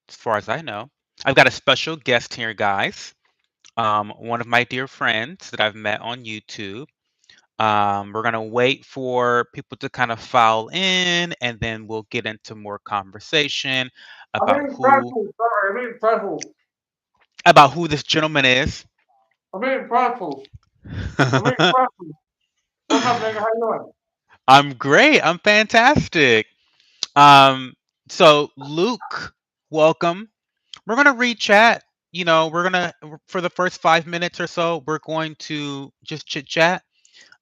as far as I know. I've got a special guest here, guys. One of my dear friends that I've met on YouTube. We're gonna wait for people to kind of file in, and then we'll get into more conversation I'm about eating who pretzels. Sorry, I'm eating pretzels. about who this gentleman is. I'm eating pretzels. I'm eating pretzels. What's up, nigga? How you doing? I'm great. I'm fantastic. Um, so Luke, welcome. We're gonna read chat. We're gonna for the first 5 minutes or so, we're going to just chit chat.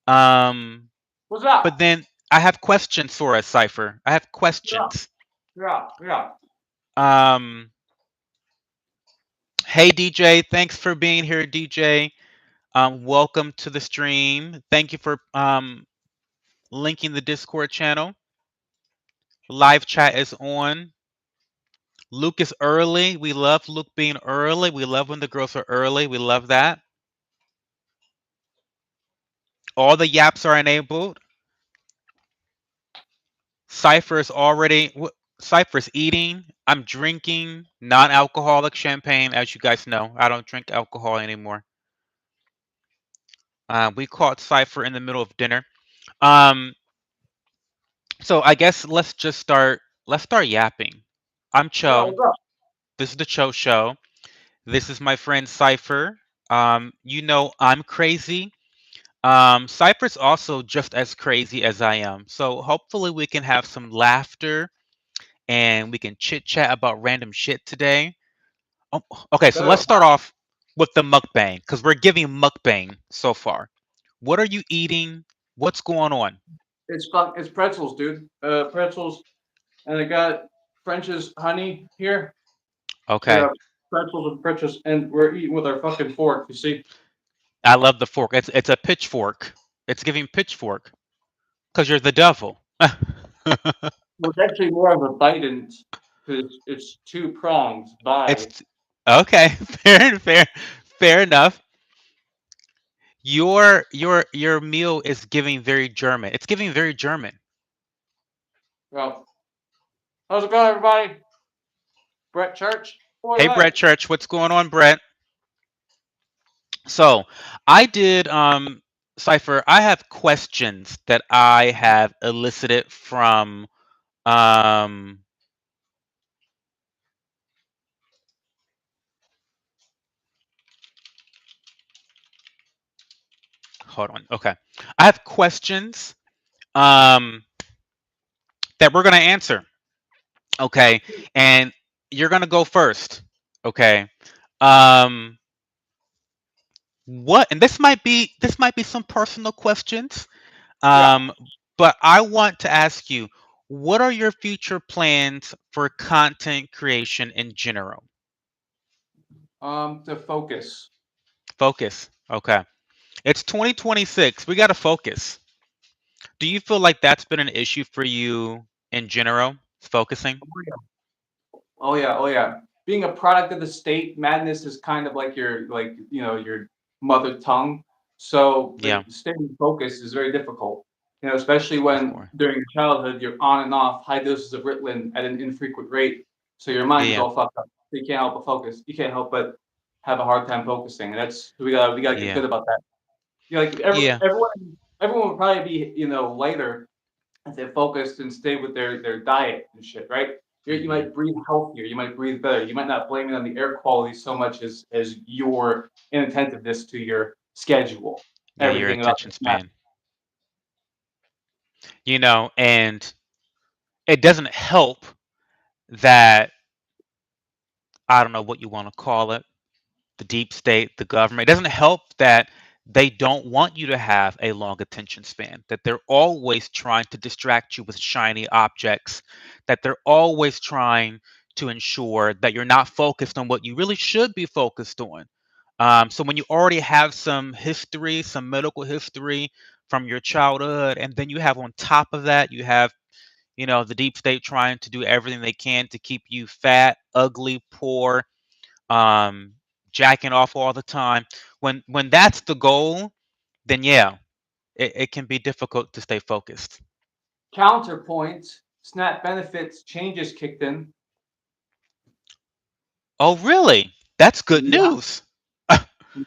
Um, What's but up? then I have questions for us, Cipher. I have Yeah, questions. yeah. Um, hey DJ, thanks for being here, DJ. Welcome to the stream. Thank you for linking the Discord channel. Live chat is on. Luke is early. We love Luke being early. We love when the girls are early. We love that. All the yaps are enabled. Cypher's already. Cypher's eating. I'm drinking non-alcoholic champagne. As you guys know, I don't drink alcohol anymore. We caught Cypher in the middle of dinner. Um, so I guess let's just start. Let's start yapping. I'm Yeah, Cho. what's up? This is the Cho Show. This is my friend Cypher. I'm crazy. Cypher's also just as crazy as I am. So hopefully we can have some laughter and we can chit chat about random shit today. Oh, okay, so Better. let's start off with the mukbang because we're giving mukbang so far. What are you eating? What's going on? It's pretzels, dude. Pretzels, and I got French's honey here. So we Okay, got pretzels and pretzels, and we're eating with our fucking fork. You see? I love the fork. It's a pitchfork. It's giving pitchfork because you're the devil. Well, it's actually more of a bite, because it's two prongs. Bye. It's okay. Fair enough. Your meal is giving very German. It's giving very German. Well, how's it going, everybody? Brett Church. Boy, Hey hi. Brett Church, what's going on, Brett? So I did Cypher, I have questions that I have elicited from um hold on. Okay. I have questions um that we're gonna answer. Okay. And you're gonna go first. Okay. Um what and this might be some personal questions. Yeah. Um, but I want to ask you, what are your future plans for content creation in general? To focus. Focus. Okay. It's 2026. We got to focus. Do you feel like that's been an issue for you in general? Focusing? Oh yeah, oh yeah. Being a product of the state, madness is kind of like your mother tongue. So Yeah, like staying focused is very difficult. Especially of when course. during your childhood you're on and off high doses of Ritalin at an infrequent rate. So your mind is Yeah, all fucked up. So you can't help but focus. You can't help but have a hard time focusing. And that's we gotta get yeah, good about that. Like yeah, everyone would probably be, lighter if they focused and stay with their diet and shit, right? You hmm might breathe healthier, you might breathe better, you might not blame it on the air quality so much as your inattentiveness to your schedule. yeah. Your Everything about attention that. span. And it doesn't help that I don't know what you want to call it, the deep state, the government. It doesn't help that they don't want you to have a long attention span, that they're always trying to distract you with shiny objects, that they're always trying to ensure that you're not focused on what you really should be focused on. So when you already have some history, some medical history from your childhood, and then you have on top of that, you have the deep state trying to do everything they can to keep you fat, ugly, poor, um, jacking off all the time. When that's the goal, then yeah, it can be difficult to stay focused. Counterpoint, SNAP benefits changes kicked in. Oh, really? That's good Yeah, news.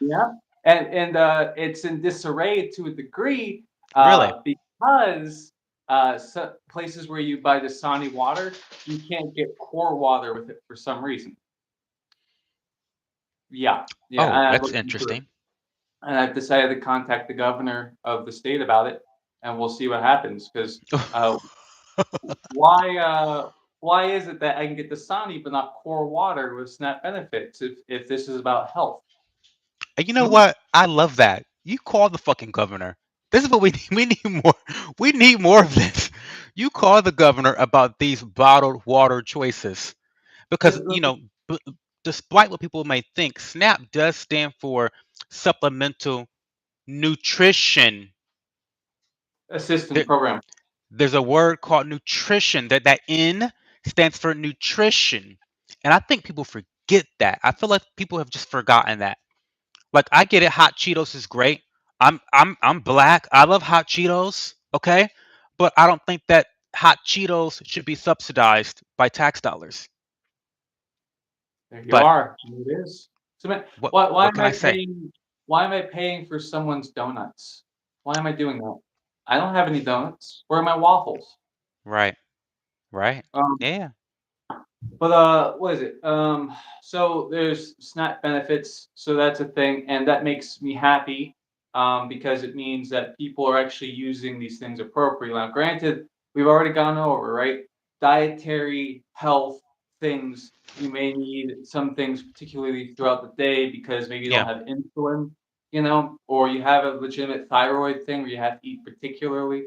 yeah, and it's in disarray to a degree, Really? because so places where you buy Dasani water, you can't get core water with it for some reason. Yeah, yeah, and Oh, I that's looked into it, interesting. and I've decided to contact the governor of the state about it, and we'll see what happens. Because uh, why why is it that I can get Dasani but not core water with SNAP benefits if this is about health? And you know Hmm? what? I love that. You call the fucking governor. This is what we need. We need more. We need more of this. You call the governor about these bottled water choices because b- despite what people may think, SNAP does stand for supplemental nutrition. Assistance There, program. there's a word called nutrition. That N stands for nutrition, and I think people forget that. I feel like people have just forgotten that. Like I get it, hot Cheetos is great. I'm black. I love hot Cheetos, okay? But I don't think that hot Cheetos should be subsidized by tax dollars. There you But are. It is. So what why what am can I I say? paying? Why am I paying for someone's donuts? Why am I doing that? I don't have any donuts. Where are my waffles? Right. Right. Um, Yeah. but what is it? So there's SNAP benefits, so that's a thing, and that makes me happy, because it means that people are actually using these things appropriately. Now, granted, we've already gone over, right? Dietary health things. You may need some things, particularly throughout the day, because maybe you don't Yeah. have insulin, or you have a legitimate thyroid thing where you have to eat particularly.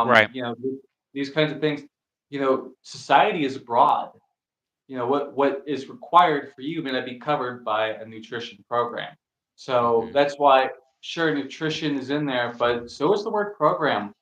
Right. These kinds of things. Society is broad. What is required for you may not be covered by a nutrition program. So Hmm. that's why, sure, nutrition is in there, but so is the word program.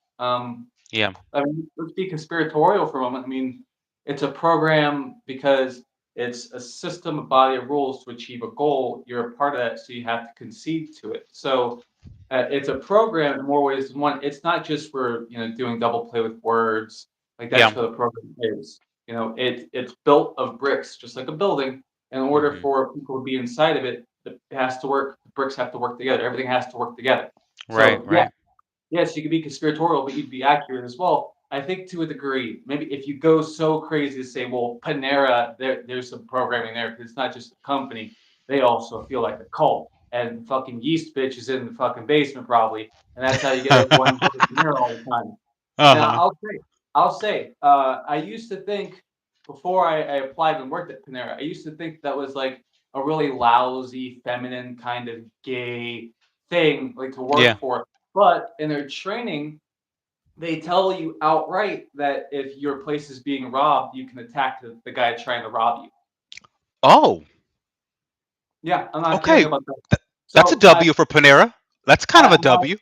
Yeah. I mean, let's be conspiratorial for a moment. I mean, it's a program because it's a system, a body of rules to achieve a goal. You're a part of that, so you have to concede to it. So it's a program in more ways than one. It's not just for doing double play with words. Like Yeah. that's what a program is. It's built of bricks, just like a building. In order Hmm. for people to be inside of it, it has to work. The bricks have to work together. Everything has to work together. Right. So yeah, Right. yes, you could be conspiratorial, but you'd be accurate as well. I think to a degree. Maybe if you go so crazy to say, well, Panera, there's some programming there because it's not just a company. They also feel like a cult. And fucking yeast bitch is in the fucking basement probably. And that's how you get everyone to Panera all the time. Now Uh-huh. I'll say, I used to think before I applied and worked at Panera, I used to think that was like a really lousy, feminine kind of gay thing, like to Yeah. work for. But in their training, they tell you outright that if your place is being robbed, you can attack the guy trying to rob you. Oh, Yeah, I'm not kidding okay. about that. Th- that's a So W for Panera. That's kind of a I W.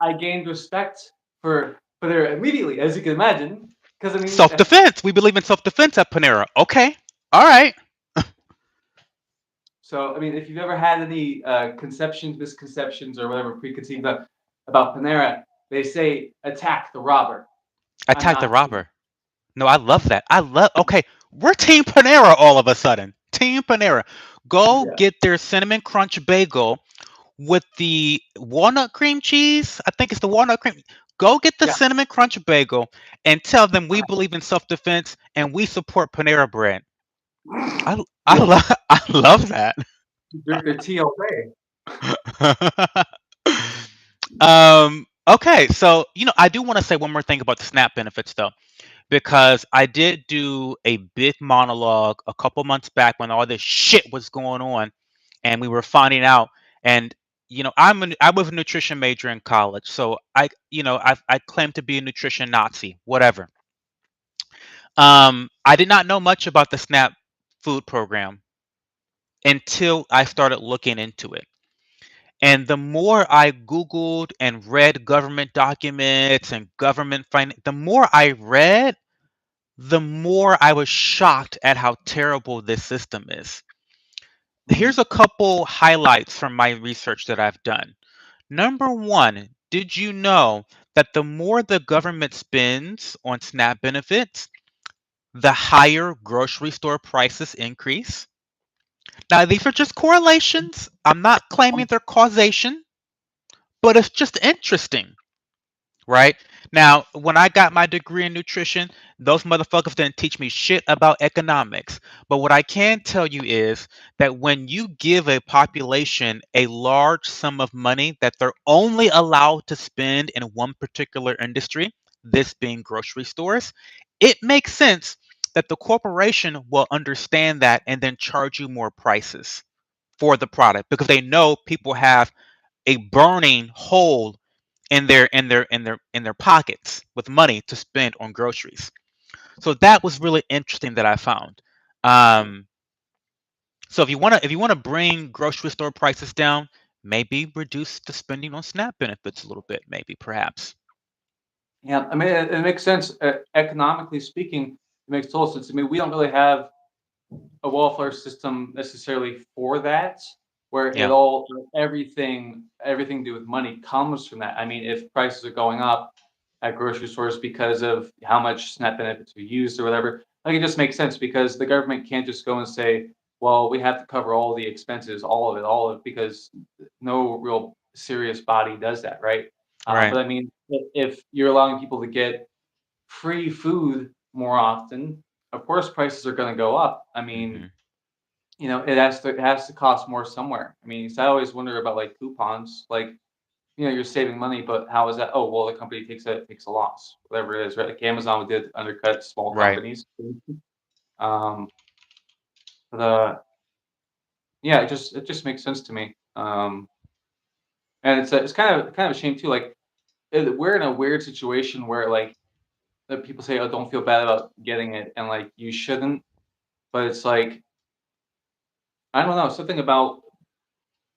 I gained respect for their immediately, as you can imagine, because I mean, Self-defense. We believe in self-defense at Panera. Okay. All right. so I mean, if you've ever had any conceptions, misconceptions, or whatever preconceived about Panera, they say attack the robber. I'm Attack the not kidding. robber. No, I love that. I love. Okay, we're Team Panera all of a sudden. Team Panera. Go Yeah, get their cinnamon crunch bagel with the walnut cream cheese. I think it's the walnut cream. Go get the yeah. cinnamon crunch bagel and tell them we believe in self-defense and we support Panera bread. I Yeah, love I love that. drink their TLA. Okay, so I do want to say one more thing about the SNAP benefits though, because I did do a big monologue a couple months back when all this shit was going on and we were finding out. And I was a nutrition major in college, so I claim to be a nutrition Nazi, whatever. I did not know much about the SNAP food program until I started looking into it. And the more I Googled and read government documents and the more I read, the more I was shocked at how terrible this system is. Here's Mhm. a couple highlights from my research that I've done. Number one, did you know that the more the government spends on SNAP benefits, the higher grocery store prices increase? Now, these are just correlations. I'm not claiming they're causation, but it's just interesting, right? Now, when I got my degree in nutrition, those motherfuckers didn't teach me shit about economics. But what I can tell you is that when you give a population a large sum of money that they're only allowed to spend in one particular industry, this being grocery stores, it makes sense that the corporation will understand that and then charge you more prices for the product because they know people have a burning hole in their pockets with money to spend on groceries. So that was really interesting that I found. Um, so if you wanna bring grocery store prices down, maybe reduce the spending on SNAP benefits a little bit, maybe perhaps. Yeah, I mean, it makes sense, economically speaking, it makes total sense. I mean, we don't really have a welfare system necessarily for that, where it Yeah, all everything to do with money comes from that. I mean, if prices are going up at grocery stores because of how much SNAP benefits are used or whatever, like it just makes sense because the government can't just go and say, "Well, we have to cover all the expenses, all of it," because no real serious body does that, right? right. But I mean, if you're allowing people to get free food more often, of course prices are going to go up. I mean, Hmm. it has to cost more somewhere. I mean, so I always wonder about like coupons. Like, you're saving money, but how is that? Oh, well, the company takes a loss, whatever it is, right? Like Amazon did undercut small Right. companies. Um, but yeah, it just makes sense to me. And it's kind of a shame too. Like, we're in a weird situation where like people say, "Oh, don't feel bad about getting it," and like you shouldn't. But it's like I don't know, something about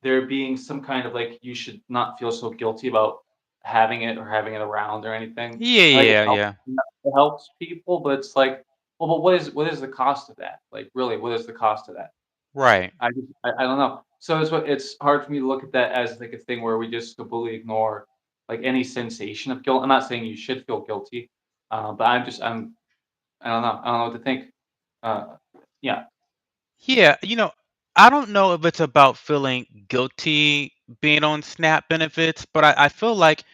there being some kind of like you should not feel so guilty about having it or having it around or anything. Yeah, Like yeah, yeah. it helps people, but it's like, well, but what is the cost of that? Like really, what is the cost of that? Right. I don't know. So it's hard for me to look at that as like a thing where we just completely ignore like any sensation of guilt. I'm not saying you should feel guilty, but I don't know. I don't know what to think. Uh, yeah. Yeah, I don't know if it's about feeling guilty being on SNAP benefits, but I feel like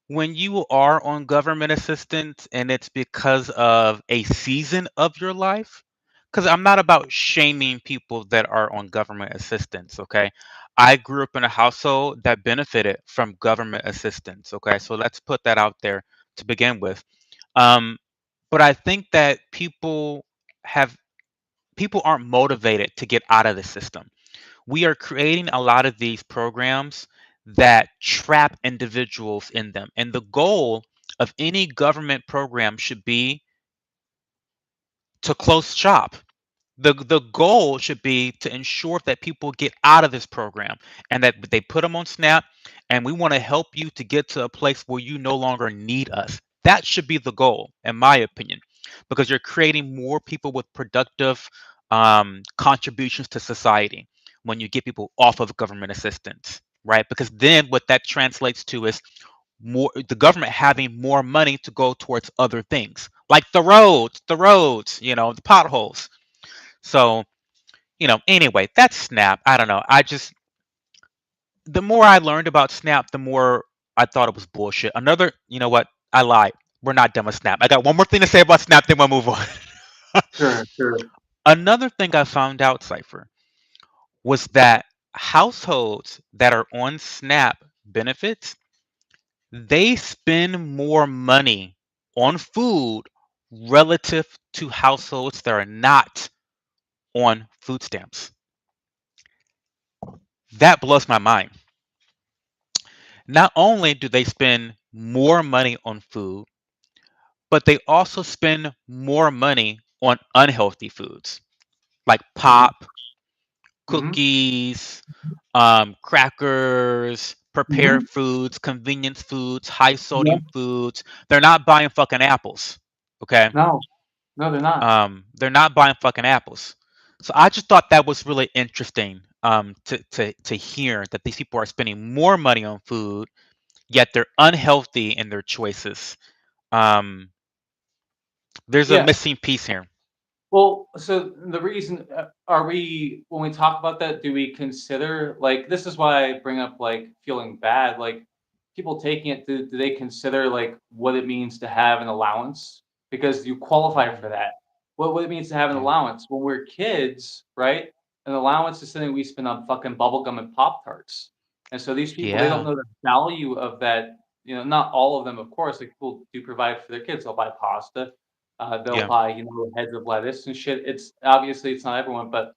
when you are on government assistance and it's because of a season of your life, because I'm not about shaming people that are on government assistance, okay? I grew up in a household that benefited from government assistance, okay? So let's put that out there to begin with. Um, but I think that have people aren't motivated to get out of the system. We are creating a lot of these programs that trap individuals in them. And the goal of any government program should be to close shop. The goal should be to ensure that people get out of this program and that they put them on SNAP, and we want to help you to get to a place where you no longer need us. That should be the goal, in my opinion, because you're creating more people with productive contributions to society when you get people off of government assistance, right? Because then what that translates to is the government having more money to go towards other things like the roads, the potholes. So, anyway, that's SNAP. I don't know. The more I learned about SNAP, the more I thought it was bullshit. You know what? I lied. We're not done with SNAP. I got one more thing to say about SNAP, then we'll move on. Sure. Sure. Another thing I found out, Cypher, was that households that are on SNAP benefits, they spend more money on food relative to households that are not on food stamps. That blows my mind. Not only do they spend more money on food, but they also spend more money on unhealthy foods like Mhm. pop, Mhm. cookies, crackers, prepared Mhm. foods, convenience foods, high Yeah. sodium foods. They're not buying fucking apples. Okay. No. No, they're not. They're not buying fucking apples. So I just thought that was really interesting to hear that these people are spending more money on food, yet they're unhealthy in their choices. Um, there's a Yeah. missing piece here. Well, so the reason are we when we talk about that, do we consider like this is why I bring up like feeling bad, like people taking it, do they consider like what it means to have an allowance? Because you qualify for that. What it means to have an Yeah. allowance. When we're kids, right? An allowance is something we spend on fucking bubblegum and Pop Tarts. And so these people, they don't Yeah. know the value of that. Not all of them, of course. Like people do provide for their kids. They'll buy pasta, they'll Yeah. buy, heads of lettuce and shit. It's obviously it's not everyone, but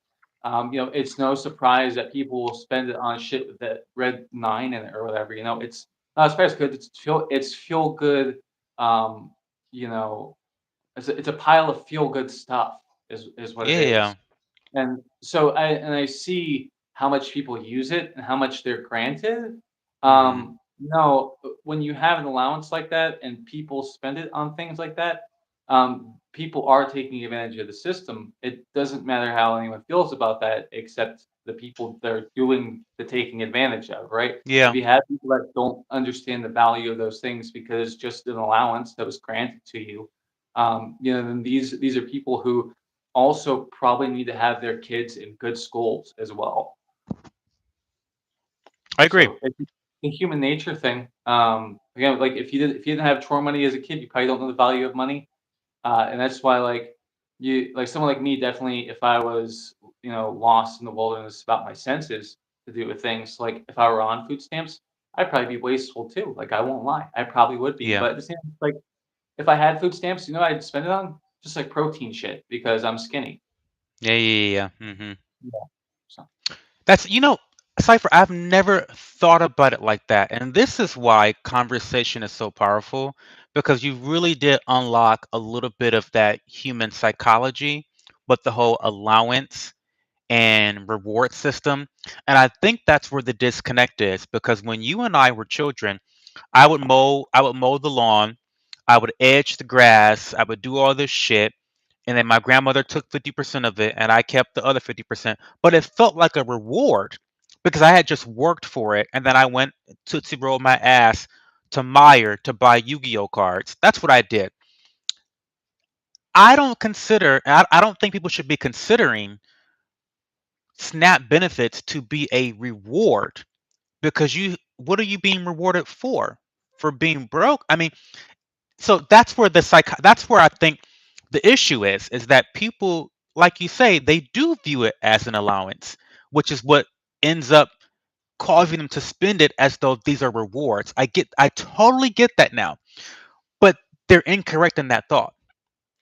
it's no surprise that people will spend it on shit with that red nine in it or whatever. It's not a surprise because it's feel good. Um, you know, it's a pile of feel good stuff is what it Yeah. is. And so I see how much people use it and how much they're granted. Mhm. When you have an allowance like that and people spend it on things like that, people are taking advantage of the system. It doesn't matter how anyone feels about that, except the people that are doing the taking advantage of, right? If Yeah. you have people that don't understand the value of those things because it's just an allowance that was granted to you, then these are people who also probably need to have their kids in good schools as well. I agree. So it's a human nature thing. Again, like if you didn't have chore money as a kid, you probably don't know the value of money. And that's why someone like me definitely if I was lost in the wilderness about my senses to do with things like if I were on food stamps, I'd probably be wasteful too. Like I won't lie, I probably would be. Yeah. But at the same like if I had food stamps, I'd spend it on just like protein shit because I'm skinny. Yeah. Yeah. Yeah. Mhm. Yeah. So. That's Cypher, I've never thought about it like that. And this is why conversation is so powerful because you really did unlock a little bit of that human psychology, but the whole allowance and reward system. And I think that's where the disconnect is because when you and I were children, I would mow the lawn, I would edge the grass, I would do all this shit, and then my grandmother took 50% of it and I kept the other 50. But it felt like a reward because I had just worked for it and then I went to roll my ass to Meyer to buy Yu-Gi-Oh cards. That's what I did. I don't think people should be considering SNAP benefits to be a reward because what are you being rewarded for? For being broke? I mean, so that's where I think the issue is that people, like you say, they do view it as an allowance, which is what ends up causing them to spend it as though these are rewards. I totally get that now, but they're incorrect in that thought.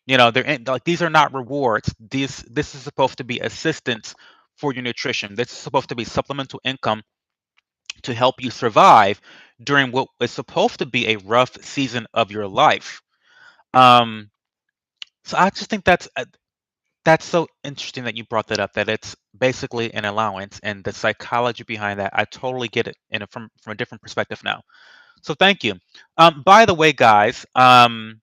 Like these are not rewards. This is supposed to be assistance for your nutrition. This is supposed to be supplemental income to help you survive during what is supposed to be a rough season of your life. Um, so I just think that's so interesting that you brought that up. That it's basically an allowance and the psychology behind that. I totally get it from a different perspective now. So thank you. By the way, guys, I'm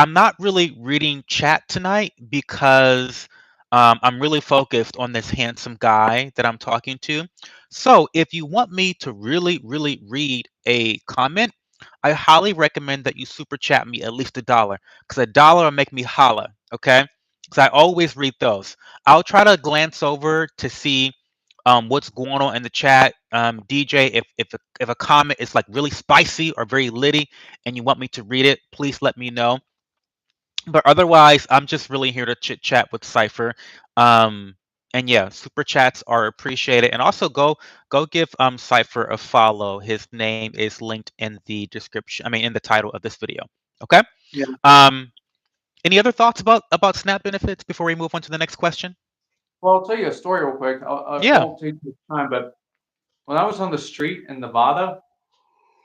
not really reading chat tonight because I'm really focused on this handsome guy that I'm talking to. So if you want me to really, really read a comment, I highly recommend that you super chat me at least $1 because $1 will make me holla. Okay? Because I always read those. I'll try to glance over to see what's going on in the chat. DJ, if a comment is like really spicy or very litty and you want me to read it, please let me know, but otherwise, I'm just really here to chit chat with Cypher. Um, and yeah, super chats are appreciated. And also go give Cypher a follow. His name is linked in the description. I mean, in the title of this video. Okay. Yeah. Um, any other thoughts about SNAP benefits before we move on to the next question? Well, I'll tell you a story real quick. I Yeah. won't take much time, but when I was on the street in Nevada,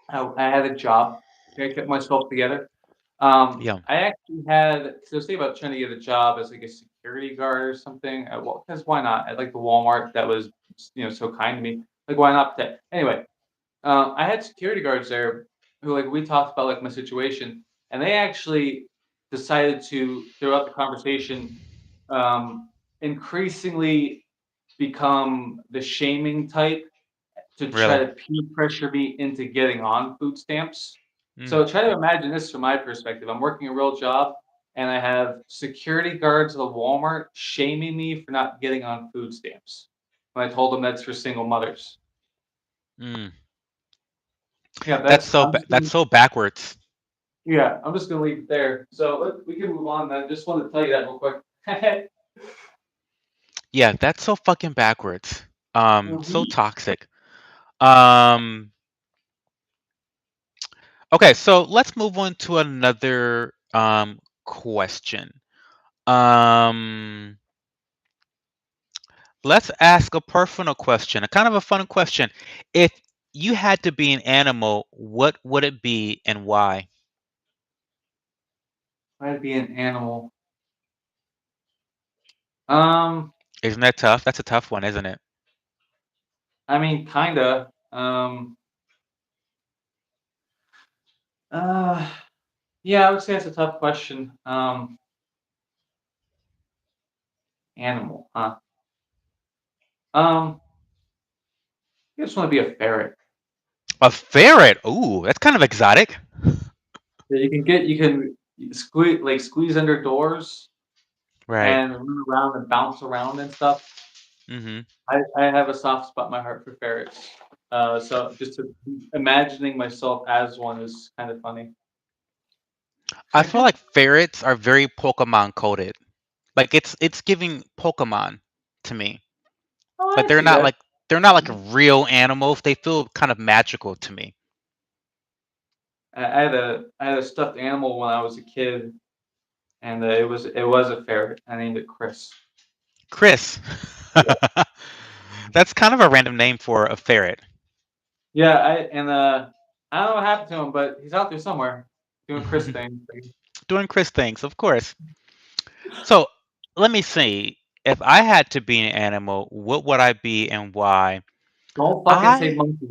I had a job. I kept myself together. Yeah. I actually had because I was thinking about trying to get a job as like a security guard or something. Well, because why not? At like the Walmart that was so kind to me. Like why not? Anyway, I had security guards there who like we talked about like my situation, and they actually decided to throughout the conversation um, increasingly become the shaming type to try Really. to peer pressure me into getting on food stamps. Mm, So try to imagine this from my perspective. I'm working a real job, and I have security guards at the Walmart shaming me for not getting on food stamps when I told them that's for single mothers. Mm. Yeah, That's that's so that's so backwards. I'm just gonna leave it there. So we can move on. I just wanted to tell you that real quick. Yeah, that's so fucking backwards. So Mhm. toxic. Um, okay, so let's move on to another question. Um, let's ask a personal question, a kind of a fun question. If you had to be an animal, what would it be and why? I'd be an animal. Um, Isn't that tough? That's a tough one, isn't it? I mean, kinda. Uh, yeah, I would say that's a tough question. Animal, huh? I just want to be a ferret. A ferret. Ooh, that's kind of exotic. Yeah, you can squeeze under doors Right. and run around and bounce around and stuff. Mm-hmm. I have a soft spot in my heart for ferrets. So just imagining myself as one is kind of funny. I feel like ferrets are very Pokemon coded. Like it's giving Pokemon to me. Oh, Like I see that. they're not like real animals. They feel kind of magical to me. I had a stuffed animal when I was a kid, and it was a ferret. I named it Chris. Chris. Yeah, That's kind of a random name for a ferret. yeah. I don't know what happened to him, but he's out there somewhere doing Chris things. Doing Chris things, of course. So let me see. If I had to be an animal, what would I be and why? Don't fucking say I monkey.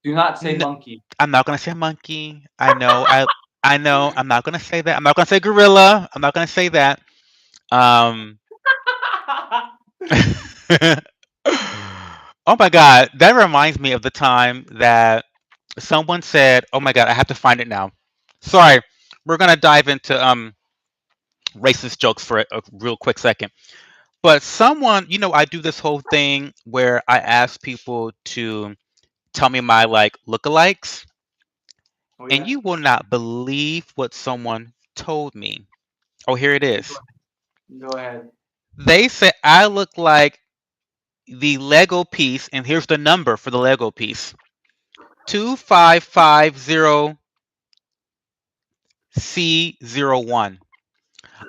Do not say n- monkey. I'm not gonna say monkey. I know. I'm not gonna say that. I'm not gonna say gorilla. I'm not gonna say that. Um. Oh my god, that reminds me of the time that someone said, "Oh my god, I have to find it now." Sorry, we're gonna dive into racist jokes for a real quick second. But someone, I do this whole thing where I ask people to tell me my like lookalikes, Oh and yeah. you will not believe what someone told me. Oh, here it is. Go ahead. They said I look like the Lego piece, and here's the number for the Lego piece: 2550C01.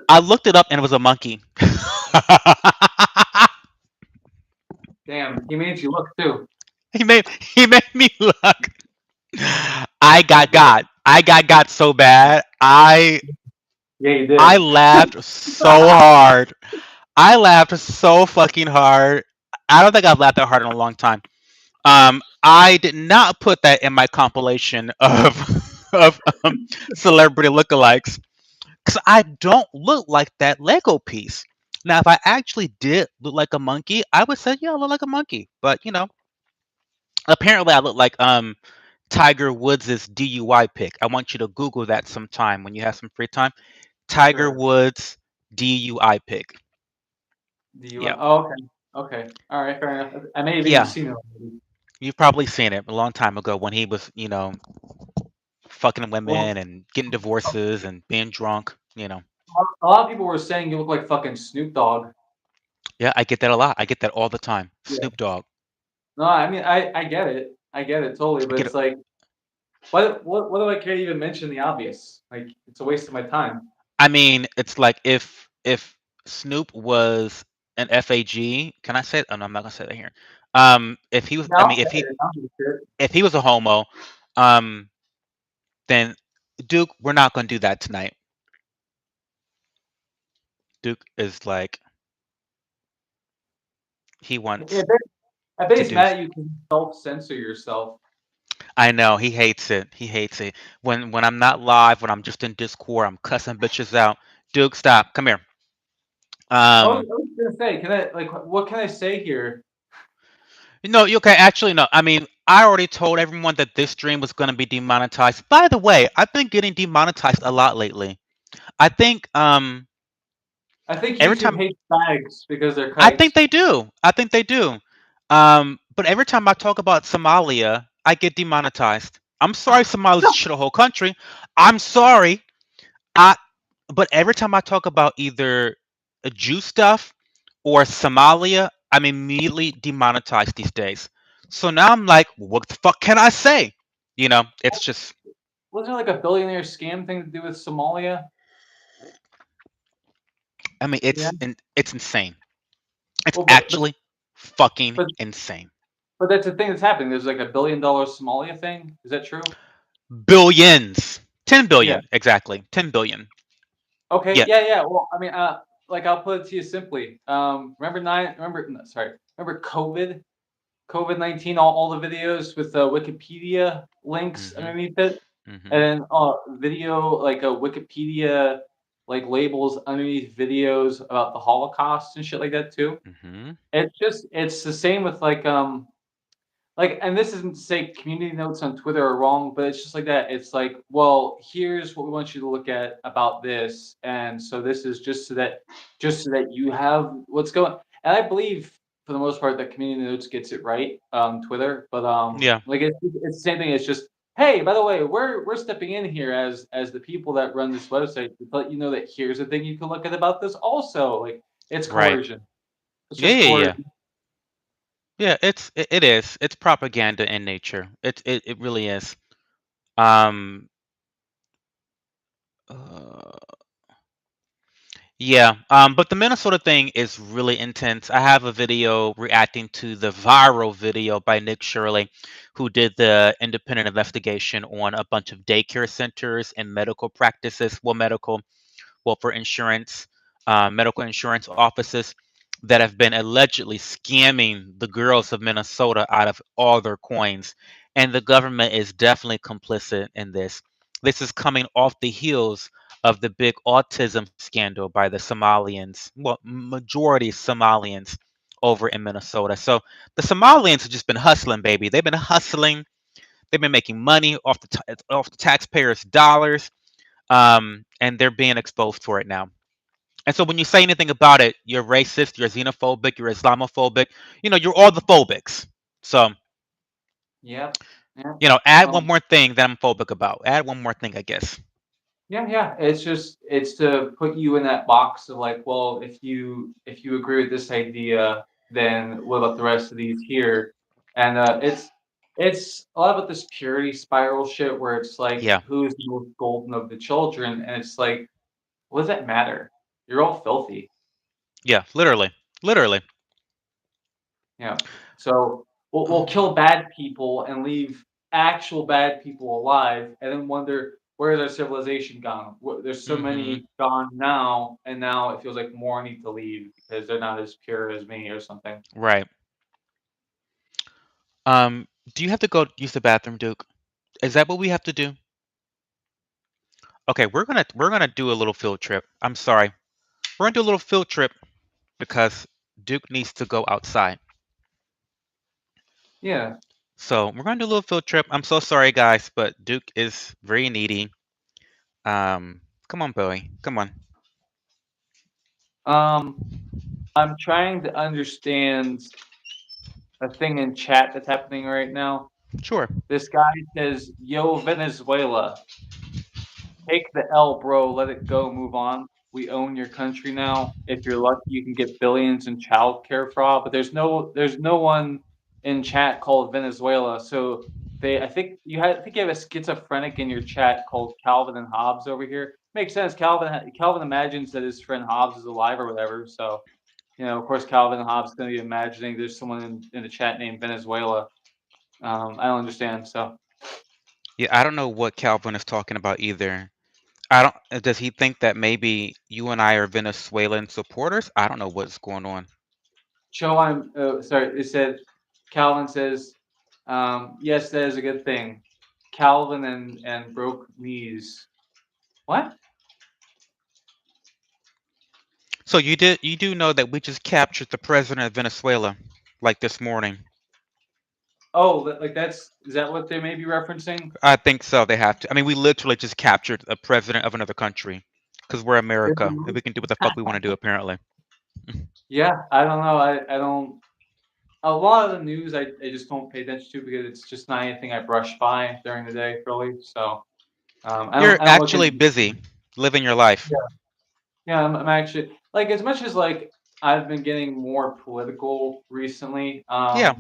I looked it up and it was a monkey. Damn, he made you look too. He made me look. I got so bad. Yeah, you I did. laughed so hard. I laughed so fucking hard. I don't think I've laughed that hard in a long time. I did not put that in my compilation of of celebrity lookalikes because I don't look like that Lego piece. Now, if I actually did look like a monkey, I would say, yeah, I look like a monkey. But apparently, I look like Tiger Woods' DUI pick. I want you to Google that sometime when you have some free time. Tiger Sure. Woods DUI pick. Do you? Yep. Oh, okay. Okay. All right. Fair enough. I may have even Yeah. seen it already. You've probably seen it a long time ago when he was, fucking Well, women and getting divorces and being drunk. a lot of people were saying you look like fucking Snoop Dogg. Yeah, I get that a lot. I get that all the time. Yeah. Snoop Dogg. No, I mean I get it. I get it totally, I but get it. it's like, what do I care to even mention the obvious? Like, it's a waste of my time. I mean, it's like if Snoop was an FAG, can I say it? Oh, no, I'm not gonna say that here. If he was, Yeah, I I'll mean, say it. I don't give a shit. if he was a homo, um, then Duke, we're not gonna do that tonight. Duke is like he Yeah, wants I bet to he's do. mad at you can self-censor yourself. I know he hates it. He hates it. When I'm not live, when I'm just in Discord, I'm cussing bitches out. Duke, stop. Come here. Um, I was gonna say, can I like what can I say here? no, you okay? Actually, no. I mean, I already told everyone that this stream was going to be demonetized. By the way, I've been getting demonetized a lot lately. I think I think every YouTube time hates bags because they're I think kites. they do. I think they do. But every time I talk about Somalia, I get demonetized. I'm sorry, Somalia's shit a whole country. I'm sorry. I but every time I talk about either a Jew stuff or Somalia, I'm immediately demonetized these days. So now I'm like, what the fuck can I say? It's just. Wasn't there like a billionaire scam thing to do with Somalia? I mean, Yeah. it's insane. It's Well, actually fucking but insane. but that's the thing that's happening. There's like a $1 billion Somalia thing. Is that true? Billions. 10 Yeah. billion, exactly. 10 billion. Okay. Yeah. Yeah. Yeah. Well, I mean, like I'll put it to you simply. Remember nine? Remember? No, sorry. Remember COVID? COVID-19. All the videos with Wikipedia links Mhm. underneath it, and Mhm. then video like a Wikipedia like labels underneath videos about the Holocaust and shit like that too. Mhm. It's the same with like, and this isn't to say community notes on Twitter are wrong, but it's just like that. It's like, well, here's what we want you to look at about this, and so this is just so that you have what's going. And I believe for the most part that community notes gets it right on Twitter, but Yeah. like it's the same thing. It's just, hey, by the way, we're stepping in here as the people that run this website to let you know that here's the thing you can look at about this. Also, like it's Right. coercion. It's Yeah, just yeah, yeah. coercion. Yeah, it is. It's propaganda in nature. It really is. Um uh, yeah, but the Minnesota thing is really intense. I have a video reacting to the viral video by Nick Shirley, who did the independent investigation on a bunch of daycare centers and medical practices, for insurance, medical insurance offices that have been allegedly scamming the girls of Minnesota out of all their coins. And the government is definitely complicit in this. This is coming off the heels of the big autism scandal by the Somalians, well, majority Somalians over in Minnesota. So the Somalians have just been hustling, baby. They've been hustling. They've been making money off the taxpayers' dollars, and they're being exposed for it now. And so when you say anything about it, you're racist, you're xenophobic, you're Islamophobic, you're all the phobics. So, Yep. Yeah. add one more thing that I'm phobic about. Add one more thing, I guess. Yeah, yeah. It's to put you in that box of like, well, if you agree with this idea, then what about the rest of these here? And it's a lot about this purity spiral shit where it's like, Yeah. who's the most golden of the children? And it's like, what does that matter? You're all filthy. Yeah, literally. Literally. Yeah. So we'll kill bad people and leave actual bad people alive, and then wonder where's our civilization gone. There's so Mhm. many gone now, and now it feels like more need to leave because they're not as pure as me or something. Right. Um, do you have to go use the bathroom, Duke? Is that what we have to do? Okay, we're gonna do a little field trip. I'm sorry. We're gonna do a little field trip because Duke needs to go outside. Yeah. So we're gonna do a little field trip. I'm so sorry, guys, but Duke is very needy. Come on, Bowie. Come on. Um, I'm trying to understand a thing in chat that's happening right now. Sure. This guy says, "Yo, Venezuela, take the L, bro. Let it go. Move on. We own your country now. If you're lucky, you can get billions in childcare fraud." But there's no one in chat called Venezuela. So I think you have a schizophrenic in your chat called Calvin and Hobbes over here. Makes sense. Calvin imagines that his friend Hobbes is alive or whatever. So of course, Calvin and Hobbes going to be imagining there's someone in the chat named Venezuela. I don't understand. So Yeah, I don't know what Calvin is talking about either. I don't. Does he think that maybe you and I are Venezuelan supporters? I don't know what's going on. Show I'm sorry. It said Calvin says, yes, that is a good thing. Calvin and broke knees. What? So you do know that we just captured the president of Venezuela, like this morning. Oh, like is that what they may be referencing? I think so. They have to. I mean, we literally just captured a president of another country. because we're America and we can do what the fuck we want to do, apparently. Yeah, I don't know. I don't. A lot of the news I just don't pay attention to because it's just not anything I brush by during the day, really. So You're I don't look actually into. busy living your life. Yeah, yeah. I'm actually like as much as like I've been getting more political recently. Yeah,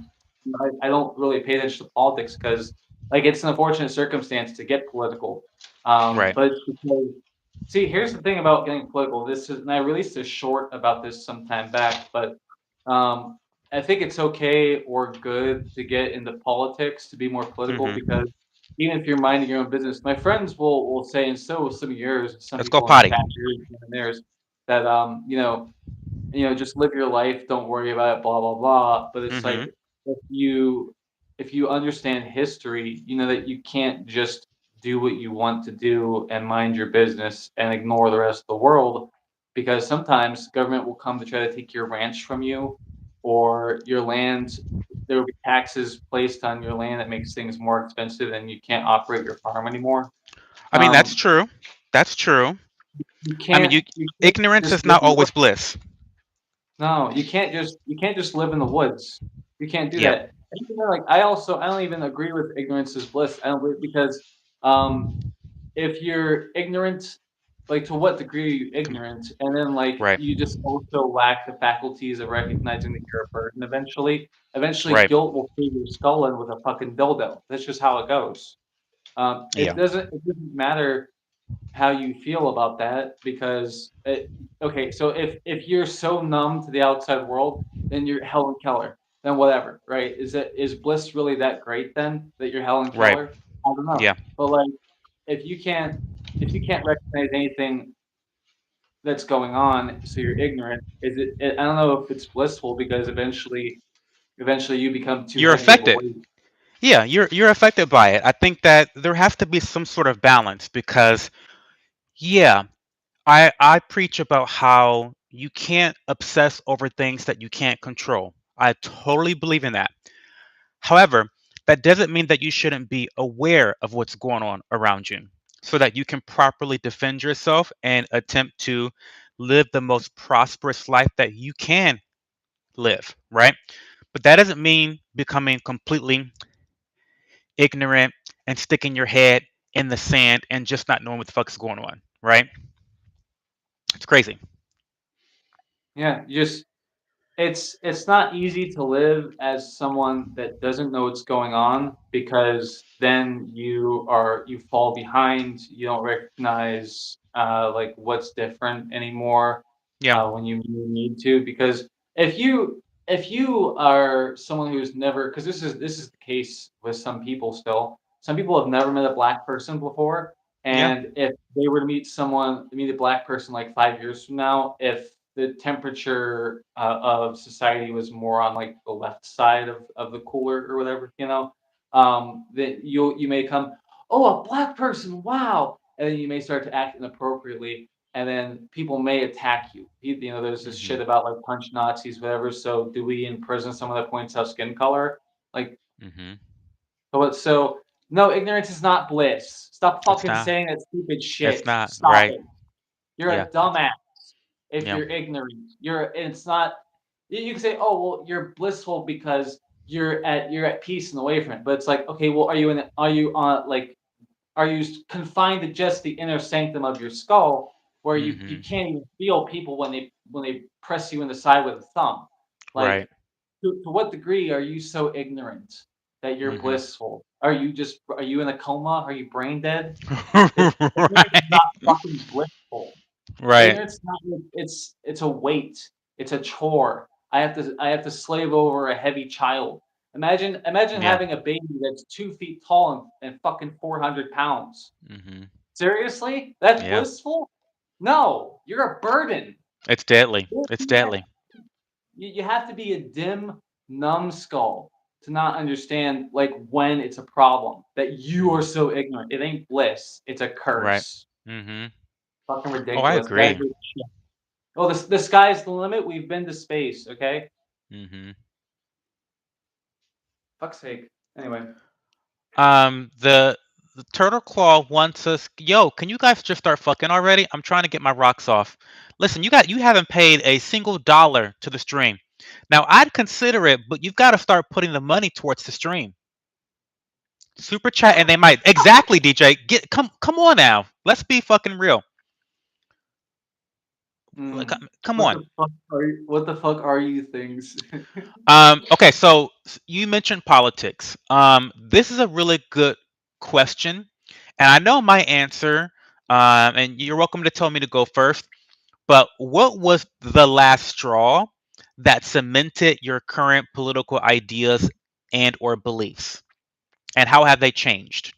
I don't really pay attention to politics because like it's an unfortunate circumstance to get political. right. But it's because see, here's the thing about getting political. This is, and I released a short about this some time back, but um, I think it's okay or good to get into politics to be more political Hmm. because even if you're minding your own business, my friends will say, and so will some of yours, some Let's go people in the potty. chat here and theirs, that just live your life, don't worry about it, blah blah blah. But it's Hmm. like if you if you understand history, you know that you can't just do what you want to do and mind your business and ignore the rest of the world because sometimes government will come to try to take your ranch from you or your land. There will be taxes placed on your land that makes things more expensive and you can't operate your farm anymore. I mean, that's Um, true. That's true. you I mean, can't you you can't ignorance just is live not in the always bliss. No, you can't just live in the woods. You can't do Yeah. that. And even though, like I don't even agree with ignorance is bliss. I don't believe because um if you're ignorant, like to what degree are you ignorant? And then like Right. you just also lack the faculties of recognizing that you're a burden eventually. Eventually Right. guilt will cave your skull in with a fucking dildo. That's just how it goes. Yeah. It doesn't matter how you feel about that because okay, so if you're so numb to the outside world, then you're Helen Keller. Then whatever, right? Is bliss really that great then that you're Helen Right. Keller? I don't know. Yeah. But like if you can't if you can't recognize anything that's going on, so you're ignorant, I don't know if it's blissful because eventually you become too You're heavy of a affected. weight. Yeah, you're affected by it. I think that there has to be some sort of balance because yeah, I preach about how you can't obsess over things that you can't control. I totally believe in that. However, that doesn't mean that you shouldn't be aware of what's going on around you so that you can properly defend yourself and attempt to live the most prosperous life that you can live, right? But that doesn't mean becoming completely ignorant and sticking your head in the sand and just not knowing what the fuck is going on, right? It's crazy. Yeah, you just it's not easy to live as someone that doesn't know what's going on because then you fall behind. You don't recognize like what's different anymore Yeah. when you need to. Because if you are someone who's never because this is the case with some people still. Some people have never met a black person before, Yeah. and if they were to meet a black person like 5 years from now, if the temperature of society was more on like the left side of the cooler or whatever, that you may come, oh, a black person, wow, and then you may start to act inappropriately, and then people may attack you. There's this Hmm. shit about like punch Nazis, whatever. So do we in prison someone that points out skin color? Like, Hmm. so no, ignorance is not bliss. Stop It's fucking not. saying that stupid It's shit. not. Stop Right. it. You're Yeah. a dumbass if Yeah. you're ignorant. It's not you can say, "Oh, well, you're blissful because you're at peace and away from it." But it's like, okay, well, are you on like are you confined to just the inner sanctum of your skull where you Hmm. can't even feel people when they press you in the side with a thumb? Right. Like to what degree are you so ignorant that you're Hmm. blissful? Are you in a coma? Are you brain dead? Ignorance is not Right. fucking blissful. Right. Ignorance is not it's a weight. It's a chore. I have to slave over a heavy child. Imagine Yeah. having a baby that's 2 feet tall and fucking 400 pounds. Hmm. Seriously? That's Yeah. blissful? No, you're a burden. It's deadly. It's deadly. You have to be a dim, numbskull to not understand like when it's a problem that you are Hmm. so ignorant. It ain't bliss. It's a Right. curse. Hmm. Fucking Oh, I ridiculous. Guys agree. are oh, the sky's the limit. We've been to space, okay? Hmm. Fuck's sake. Anyway. The the Turtle Claw wants us. Yo, can you guys just start fucking already? I'm trying to get my rocks off. Listen, you haven't paid a single dollar to the stream. Now I'd consider it, but you've got to start putting the money towards the stream. Super chat, and they might exactly, DJ. Come on now. Let's be fucking real. Like, Mm. come on. What the fuck are you things? Okay, so you mentioned politics. This is a really good question, and I know my answer. And you're welcome to tell me to go first. But what was the last straw that cemented your current political ideas and or beliefs, and how have they changed?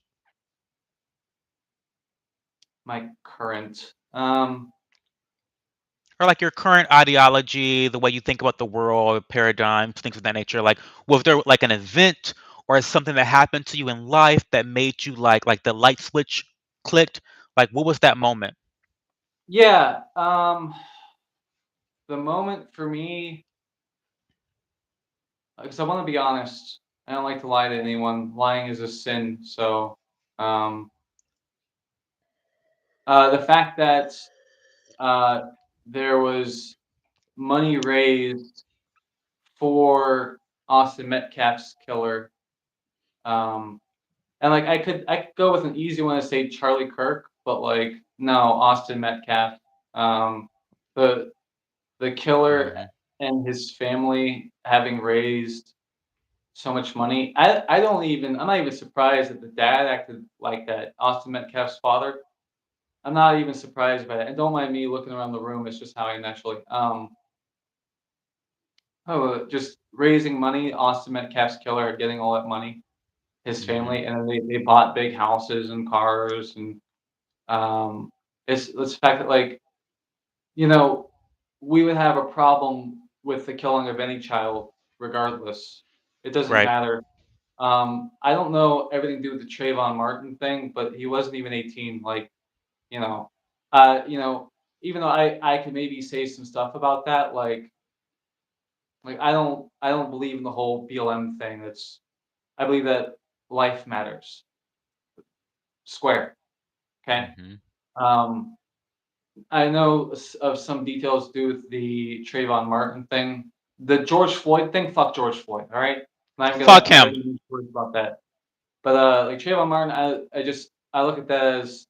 My current. Or like your current ideology, the way you think about the world, paradigms, things of that nature. Like, was there like an event or something that happened to you in life that made you like the light switch clicked? Like, what was that moment? Yeah. The moment for me, because I want to be honest. I don't like to lie to anyone. Lying is a sin. So, um, the fact that uh, there was money raised for Austin Metcalf's killer. Um, and like I could go with an easy one to say Charlie Kirk, but like no, Austin Metcalf. Um, the the killer Hmm. and his family having raised so much money. I'm not even surprised that the dad acted like that. Austin Metcalf's father. I'm not even surprised by that. And don't mind me looking around the room. It's just how I naturally. Just raising money. Austin Metcalf's killer getting all that money. His Hmm. family, and then they bought big houses and cars, and um, it's the fact that like you know we would have a problem with the killing of any child, regardless. It doesn't Right. matter. I don't know everything to do with the Trayvon Martin thing, but he wasn't even 18. Like, you know, uh, you know, even though I could maybe say some stuff about that, like I don't believe in the whole BLM thing. I believe that life matters. Square. Okay. Hmm. Um, I know of some details to do with the Trayvon Martin thing. The George Floyd thing, fuck George Floyd. All right, Fuck I'm not him. gonna use words about that. But like Trayvon Martin, I look at that as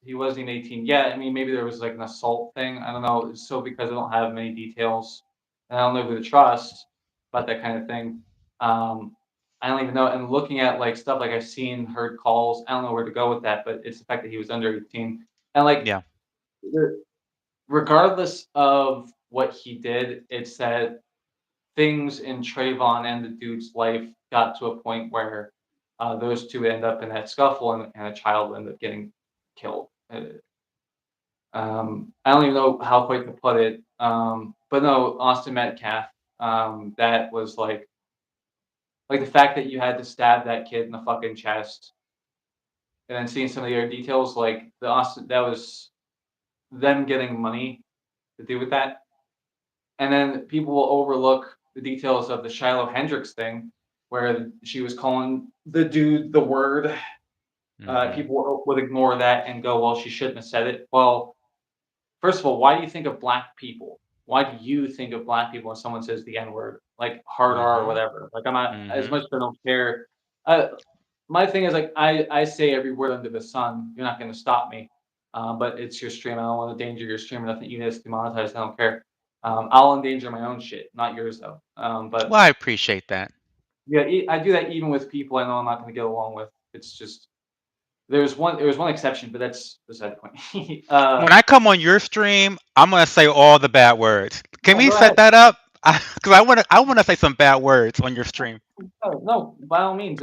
he wasn't even 18 yet. I mean, maybe there was like an assault thing. I don't know. So because I don't have many details, and I don't know who to trust about that kind of thing. Um, I don't even know. And looking at like stuff like I've seen, heard calls. I don't know where to go with that, but it's the fact that he was under 18. And like Yeah. the- regardless of what he did, it's that things in Trayvon and the dude's life got to a point where those two end up in that scuffle, and a child ended up getting killed. I don't even know how quite to put it, but no, Austin Metcalf. That was like the fact that you had to stab that kid in the fucking chest, and then seeing some of the other details, like the Austin, that was them getting money to do with that. And then people will overlook the details of the Shiloh Hendricks thing, where she was calling the dude the word. Hmm. People would ignore that and go, "Well, she shouldn't have said it." Well, first of all, why do you think of black people? Why do you think of black people when someone says the N word, like hard R or Hmm. whatever? Like I'm not as Hmm. much as I don't care. Uh, my thing is like I say every word under the sun. You're not going to stop me. But it's your stream. I don't want to endanger your stream. Nothing you guys demonetized. I don't care. I'll endanger my own shit, not yours though. But Well, I appreciate that. yeah, I do that even with people I know I'm not going to get along with. It's just there was one exception, but that's beside the point. When I come on your stream, I'm gonna say all the bad words. Can No, we go ahead. set that up? Because I wanna say some bad words on your stream. No, no, by all means.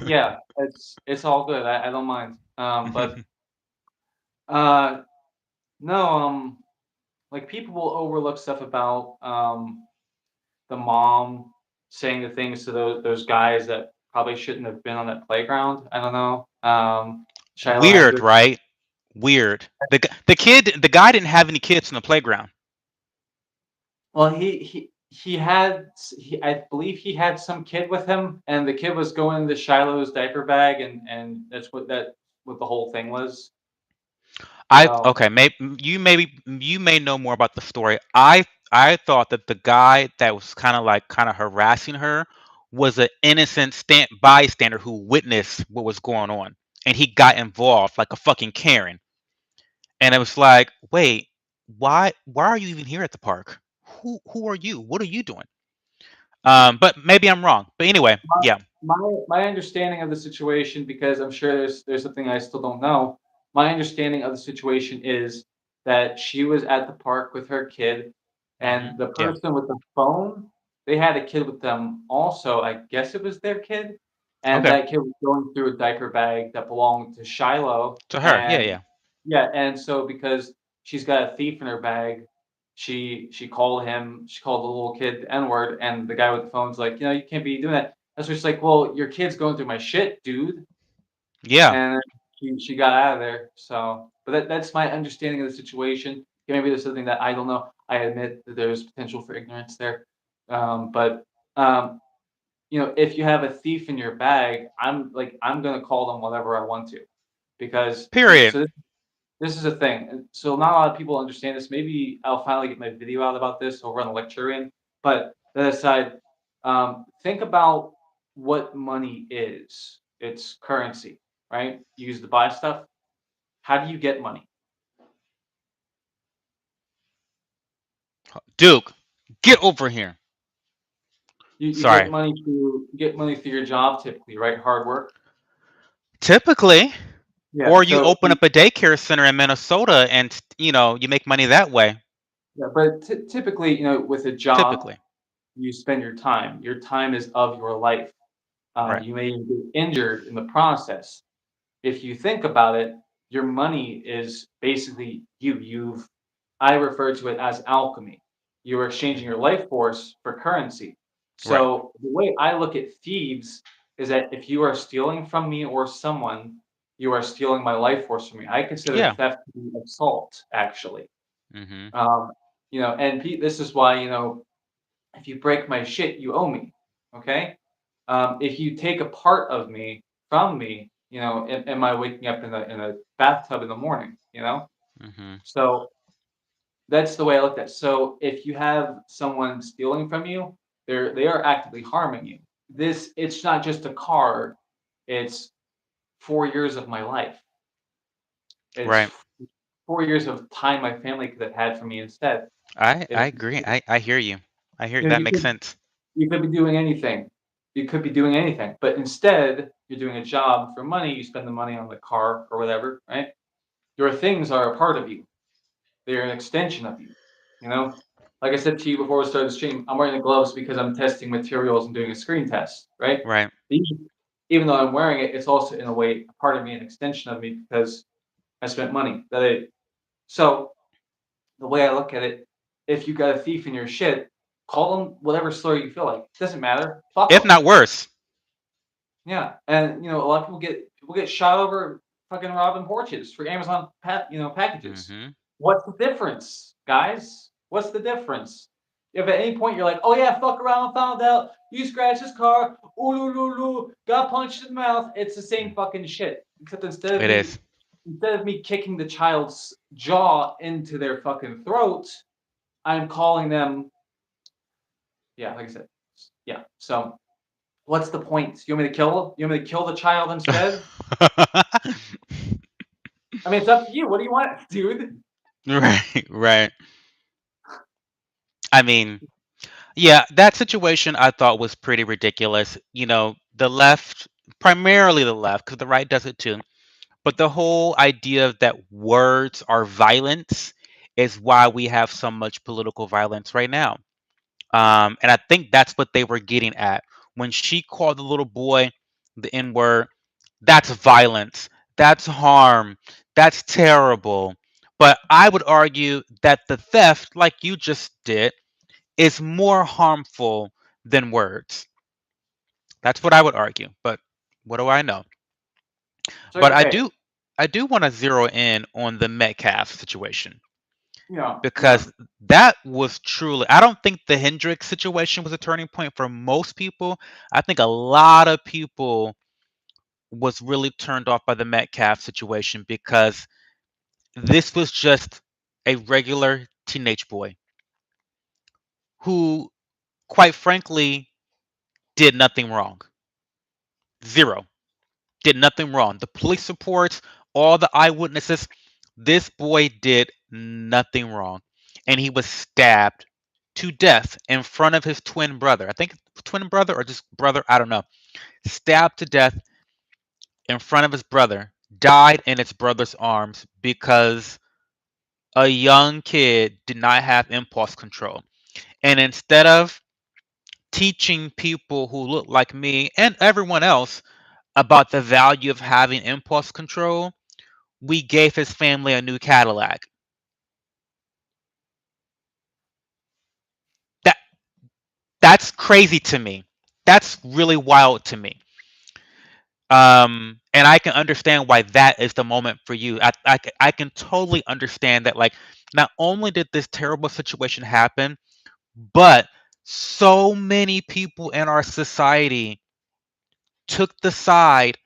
Yeah, it's all good. I don't mind. But uh, no, like people will overlook stuff about the mom saying the things to those guys that probably shouldn't have been on that playground. I don't know. Shiloh Weird, Hendricks. right? Weird. The guy didn't have any kids in the playground. Well, I believe he had some kid with him, and the kid was going into Shiloh's diaper bag, and what the whole thing was. I So okay, you may know more about the story. I thought that the guy that was kind of harassing her was an innocent bystander who witnessed what was going on, and he got involved like a fucking Karen. And it was like, wait, why are you even here at the park? Who are you? What are you doing? But maybe I'm wrong. But anyway, my yeah. my understanding of the situation, because I'm sure there's something I still don't know. My understanding of the situation is that she was at the park with her kid, and the Yeah. person with the phone, they had a kid with them also. I guess it was their kid, and Okay. that kid was going through a diaper bag that belonged to Shiloh, To her. Yeah, and yeah. yeah, and so because she's got a thief in her bag, she called him, she called the little kid the N-word, and the guy with the phone's like, you can't be doing that. That's where she's like, well, your kid's going through my shit, dude. Yeah. And she got out of there. So, but that's my understanding of the situation. Okay, maybe there's something that I don't know. I admit that there's potential for ignorance there. But um, if you have a thief in your bag, I'm gonna call them whatever I want to, because Period. so this is a thing. And so not a lot of people understand this. Maybe I'll finally get my video out about this over on the Lecturian. But that aside, think about what money is. It's currency, right? You use it to buy stuff. How do you get money? Duke, get over here. You Sorry. get money through your job typically, right? Hard work. Typically, Yeah. or you open up a daycare center in Minnesota and you make money that way. Yeah, but typically, with a job, Typically. you spend your time. Your time is of your life. Right. You may get injured in the process. If you think about it, your money is basically you. I refer to it as alchemy. You are exchanging your Mhm. life force for currency. Right. So the way I look at thieves is that if you are stealing from me or someone, you are stealing my life force from me. I consider Yeah. theft to be assault, actually. Mhm. Um, and this is why, if you break my shit, you owe me. Okay. If you take a part of me from me, am I waking up in a bathtub in the morning? Mhm. So that's the way I looked at it. So if you have someone stealing from you, they are actively harming you. It's not just a card, it's 4 years of my life. It's Right. 4 years of time my family could have had for me instead. I If agree. I hear you. I hear you know, that you makes could sense. you could be doing anything. You could be doing anything, but instead you're doing a job for money. You spend the money on the car or whatever, right? Your things are a part of you. They're an extension of you. You know, like I said to you before we started the stream, I'm wearing the gloves because I'm testing materials and doing a screen test, right? Right. These, even though I'm wearing it, it's also in a way a part of me, an extension of me because I spent money. So the way I look at it, if you got a thief in your shit, call them whatever slur you feel like. Doesn't matter. Fuck If them. not worse. Yeah, and a lot of people get shot over fucking robbing porches for Amazon packages. Mhm. What's the difference, guys? What's the difference? If at any point you're like, oh yeah, fuck around, found out, you scratched his car, ooh loo loo loo, got punched in the mouth, it's the same Mm. fucking shit. Except instead of It me is. instead of me kicking the child's jaw into their fucking throat, I'm calling them, yeah, like I said, yeah. So what's the point? You want me to kill the child instead? I mean, it's up to you. What do you want, dude? Right. Right. I mean, yeah, that situation I thought was pretty ridiculous. The left, primarily the left, because the right does it too. But the whole idea that words are violence is why we have so much political violence right now. And I think that's what they were getting at. When she called the little boy the N word, that's violence, that's harm, that's terrible. But I would argue that the theft, like you just did, is more harmful than words. That's what I would argue. But what do I know? So But I okay, do I do want to zero in on the Metcalf situation. Yeah, yeah, because that was truly, I don't think the Hendrix situation was a turning point for most people. I think a lot of people was really turned off by the Metcalf situation because this was just a regular teenage boy who, quite frankly, did nothing wrong. Zero. Did nothing wrong. The police reports, all the eyewitnesses, this boy did nothing wrong. And he was stabbed to death in front of his twin brother. I think twin brother or just brother, I don't know. Stabbed to death in front of his brother, died in his brother's arms because a young kid did not have impulse control. And instead of teaching people who look like me and everyone else about the value of having impulse control, we gave his family a new Cadillac. That that's crazy to me. That's really wild to me. And I can understand why that is the moment for you. I can totally understand that. Like, not only did this terrible situation happen, but so many people in our society took the side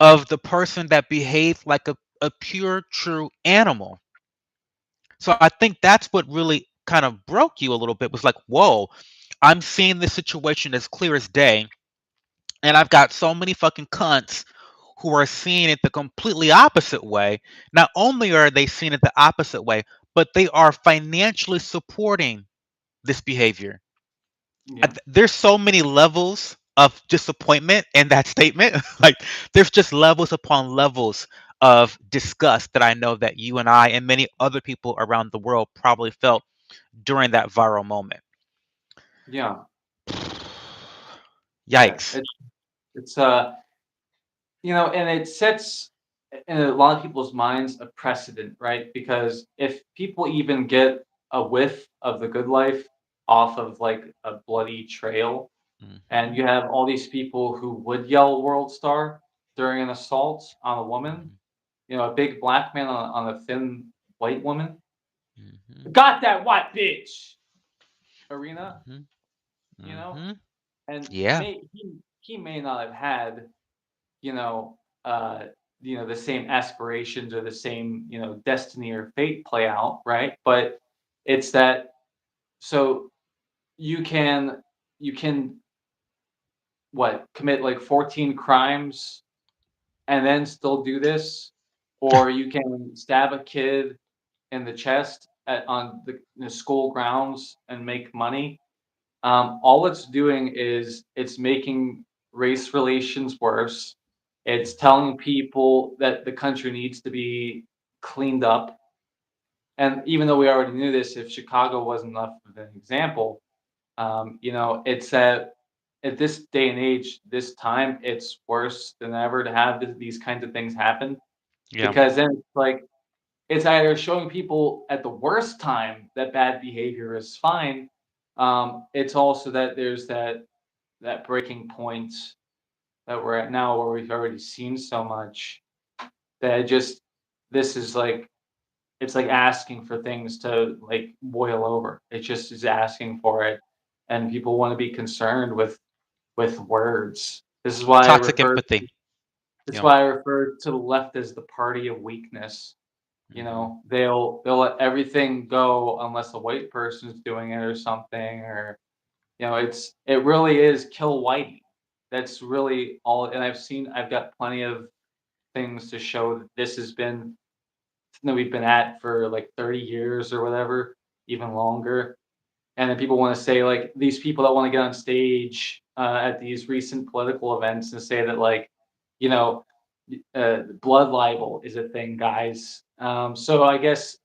of the person that behaved like a pure, true animal. So I think that's what really kind of broke you a little bit was like, whoa, I'm seeing this situation as clear as day. And I've got so many fucking cunts who are seeing it the completely opposite way. Not only are they seeing it the opposite way, but they are financially supporting this behavior. yeah, There's so many levels of disappointment in that statement. Like, there's just levels upon levels of disgust that I know that you and I and many other people around the world probably felt during that viral moment. yeah, yeah. Yikes. It's and it sets in a lot of people's minds a precedent, right? Because if people even get a whiff of the good life off of like a bloody trail, and Mhm, you have all these people who would yell "World Star" during an assault on a woman, mhm, a big black man on a thin white woman, mhm, got that white bitch arena, mhm, you know, mhm. and Yeah. he may not have had you know, uh, the same aspirations or the same, destiny or fate play out, right? But it's that so you can you can commit like 14 crimes and then still do this, or you can stab a kid in the chest on the school grounds and make money. All it's doing is it's making race relations worse. It's telling people that the country needs to be cleaned up. And even though we already knew this, if Chicago wasn't enough of an example, it's that at this day and age, this time, it's worse than ever to have these kinds of things happen Yeah. because then it's like it's either showing people at the worst time that bad behavior is fine. It's also that there's that breaking point that we're at now where we've already seen so much that this is like it's like asking for things to like boil over. It just is asking for it, and people want to be concerned with words. This is why I Toxic refer. empathy. This is Yeah. why I refer to the left as the party of weakness. Mhm, They'll let everything go unless a white person's doing it or something, or it really is kill whitey. That's really all. And I've got plenty of things to show that this has been that we've been at for like 30 years or whatever, even longer. And then people want to say like these people that want to get on stage at these recent political events and say that like, you know, blood libel is a thing, guys. So I guess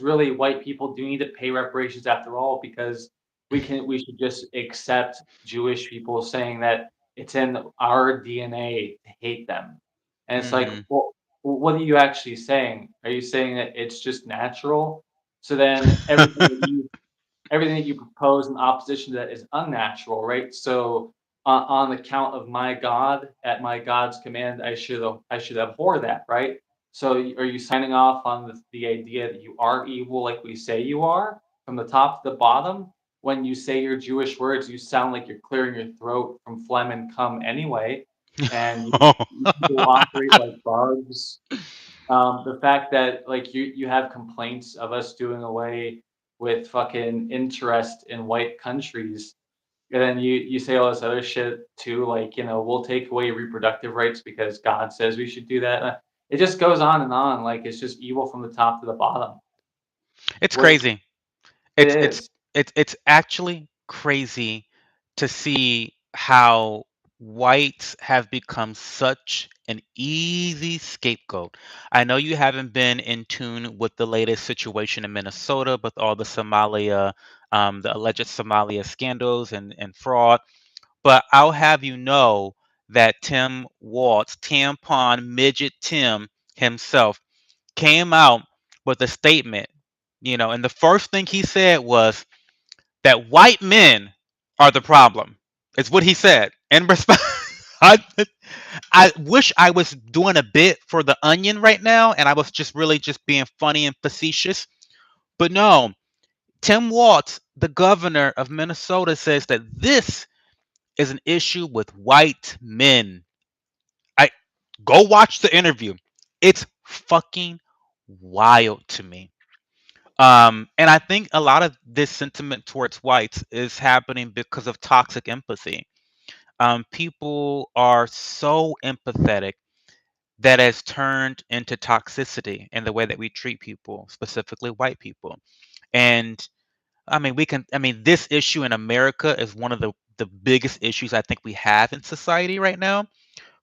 really white people do need to pay reparations after all because we should just accept Jewish people saying that it's in our DNA to hate them. And it's like, mhm. well, what are you actually saying? Are you saying that it's just natural? So then everything that you propose in opposition to that is unnatural, right? So on the count of my God, at my God's command, I should abhor that, right? So are you signing off on the idea that you are evil like we say you are from the top to the bottom? When you say your Jewish words, you sound like you're clearing your throat from phlegm and cum anyway, and you people operate like bugs. The fact that like you have complaints of us doing away with fucking interest in white countries, and then you say all this other shit too, like, we'll take away reproductive rights because God says we should do that. It just goes on and on. Like it's just evil from the top to the bottom. It's What crazy. it It's it's is. it's actually crazy to see how whites have become such an easy scapegoat. I know you haven't been in tune with the latest situation in Minnesota with all the alleged Somalia scandals and fraud, but I'll have you know that Tim Waltz, Tampon Midget Tim himself, came out with a statement, and the first thing he said was that white men are the problem. Is what he said. In response, I, I wish I was doing a bit for the Onion right now, and I was just really just being funny and facetious. But no, Tim Walz, the governor of Minnesota, says that this is an issue with white men. I Go watch the interview. It's fucking wild to me. And I think a lot of this sentiment towards whites is happening because of toxic empathy. People are so empathetic that has turned into toxicity in the way that we treat people, specifically white people. And this issue in America is one of the biggest issues I think we have in society right now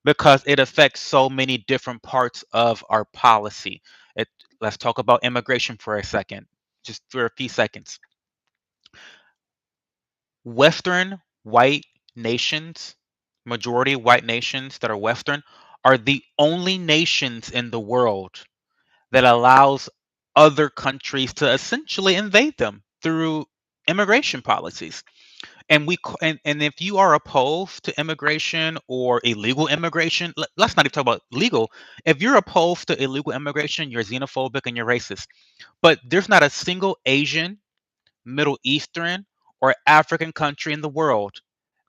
because it affects so many different parts of our policy. It, let's talk about immigration for a second, just for a few seconds. Western white nations, majority white nations that are Western, are the only nations in the world that allows other countries to essentially invade them through immigration policies. And if you are opposed to immigration or illegal immigration, let's not even talk about legal. If you're opposed to illegal immigration, you're xenophobic and you're racist. But there's not a single Asian, Middle Eastern, or African country in the world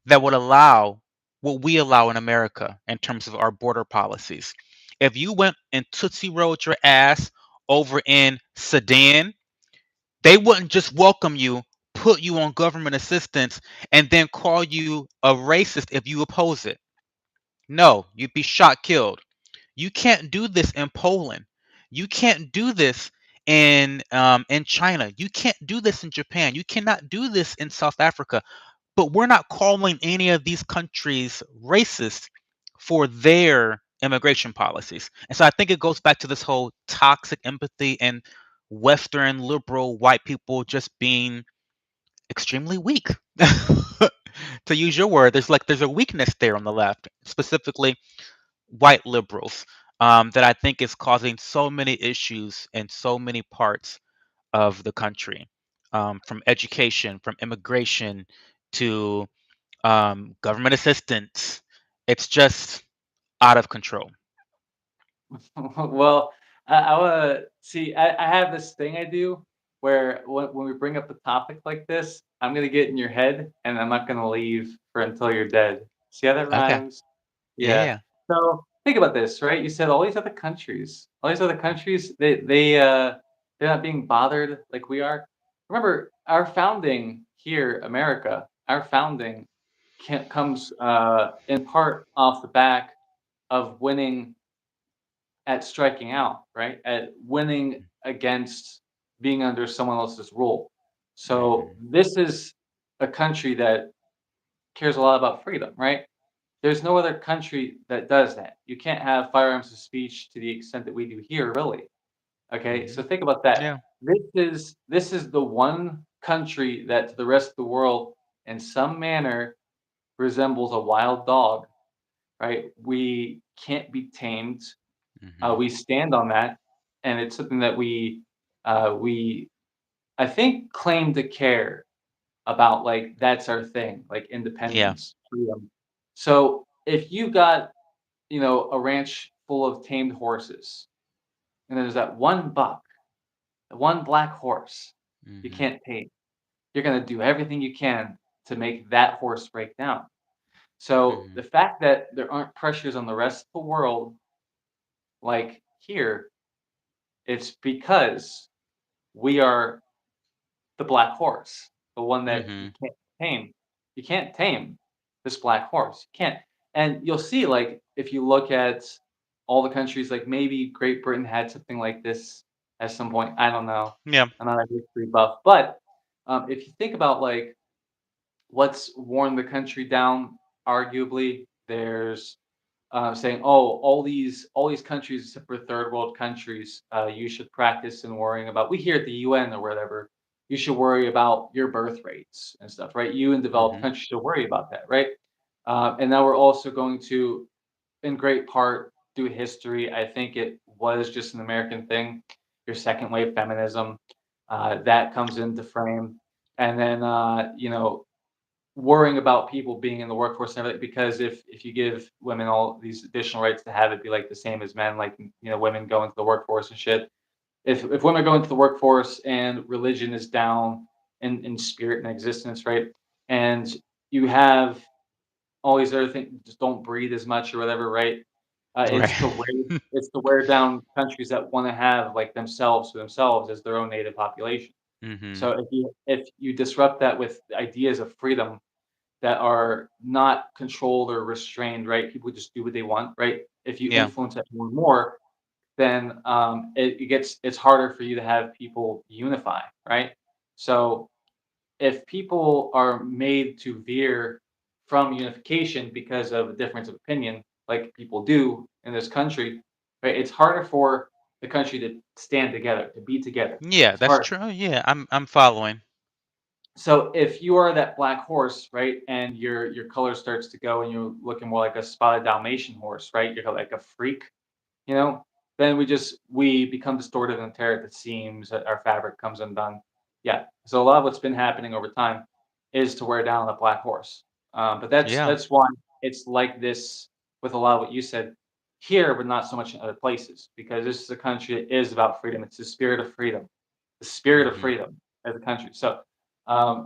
that would allow what we allow in America in terms of our border policies. If you went and Tootsie Rolled your ass over in Sudan, they wouldn't just welcome you, put you on government assistance, and then call you a racist if you oppose it. No, you'd be shot killed. You can't do this in Poland. You can't do this in China. You can't do this in Japan. You cannot do this in South Africa. But we're not calling any of these countries racist for their immigration policies. And so I think it goes back to this whole toxic empathy and Western liberal white people just being extremely weak. To use your word, there's a weakness there on the left, specifically white liberals, that I think is causing so many issues in so many parts of the country, from education, from immigration to government assistance. It's just out of control. Well, I wanna see. I have this thing I do where when we bring up a topic like this, I'm gonna get in your head, and I'm not gonna leave for until you're dead. See how that Okay. rhymes? Yeah, Yeah. yeah. So think about this, right? You said all these other countries, they're not being bothered like we are. Remember, our founding here, America, our founding comes in part off the back of winning at striking out, right? At winning against being under someone else's rule. So Mhm. this is a country that cares a lot about freedom, right? There's no other country that does that. You can't have firearms of speech to the extent that we do here, really. Okay, so Mhm. think about that. Yeah. This is the one country that to the rest of the world, in some manner, resembles a wild dog, right? We can't be tamed. Mhm. We stand on that, and it's something that we I think claim to care about. Like that's our thing, like Yeah. independence, freedom. So if you got a ranch full of tamed horses, and there's that one buck, the one black horse you Mhm. can't tame. You're gonna do everything you can to make that horse break down. So the Mhm. fact that there aren't pressures on the rest of the world like here, it's because we are the black horse, the one that you Mhm. can't tame. You can't tame this black horse. You can't. And you'll see, like, if you look at all the countries, like maybe Great Britain had something like this at some point. I don't know. Yeah. I'm not a history buff, but if you think about like what's worn the country down, arguably, there's saying, "Oh, all these countries except for third world countries, you should practice in worrying about." We here at the UN or whatever, you should worry about your birth rates and stuff, right? You in developed Mhm. countries should worry about that, right? And now we're also going to, in great part, through history. I think it was just an American thing. Your second wave feminism that comes into frame, and then worrying about people being in the workforce and everything because if you give women all these additional rights to have it be like the same as men, like women go into the workforce and shit. If women go into the workforce and religion is down in spirit and existence, right? And you have all these other things, just don't breathe as much or whatever, right? Right. It's to wear down countries that want to have like themselves for themselves as their own native population. Mhm. So if you disrupt that with ideas of freedom that are not controlled or restrained, right? People just do what they want, right? If you Yeah. influence everyone more, then it's harder for you to have people unify, right? So if people are made to veer from unification because of a difference of opinion, like people do in this country, right? It's harder for the country to stand together, to be together. Yeah, It's that's hard. true. Yeah, I'm following. So if you are that black horse, right, and your color starts to go and you're looking more like a spotted Dalmatian horse, right? You're like a freak, you know, then we become distorted and tear at the seams, our fabric comes undone. Yeah. So a lot of what's been happening over time is to wear down the black horse. But that's Yeah. that's why it's like this with a lot of what you said here, but not so much in other places, because this is a country that is about freedom. It's the spirit of freedom, the spirit of Mhm. freedom as a country. So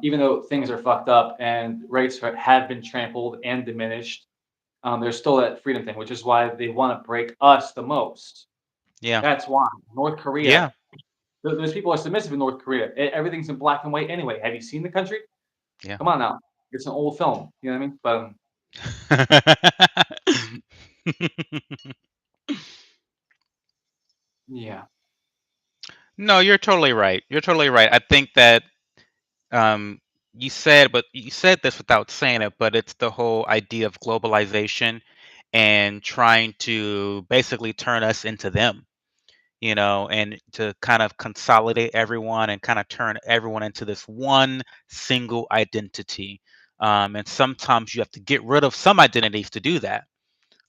even though things are fucked up and rights have been trampled and diminished, there's still that freedom thing, which is why they want to break us the most. Yeah. That's why North Yeah. Korea. Those people are submissive in North Korea. Everything's in black and white anyway. Have you seen the country? Yeah. Come on now, it's an old film. You know what I mean? But yeah, No, you're totally right. You're totally right. I think that um you said this without saying it, but it's the whole idea of globalization and trying to basically turn us into them, and to kind of consolidate everyone and kind of turn everyone into this one single identity. And sometimes you have to get rid of some identities to do that.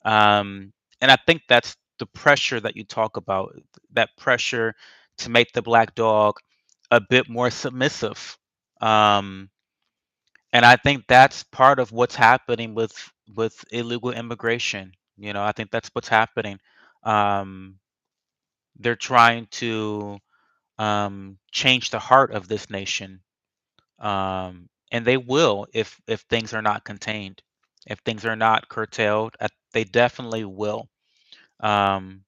And I think that's the pressure that you talk about, that pressure to make the black dog a bit more submissive. Um, and I think that's part of what's happening with illegal immigration. I think that's what's happening. Um, they're trying to change the heart of this nation, and they will if things are not contained, if things are not curtailed. They definitely will. Um,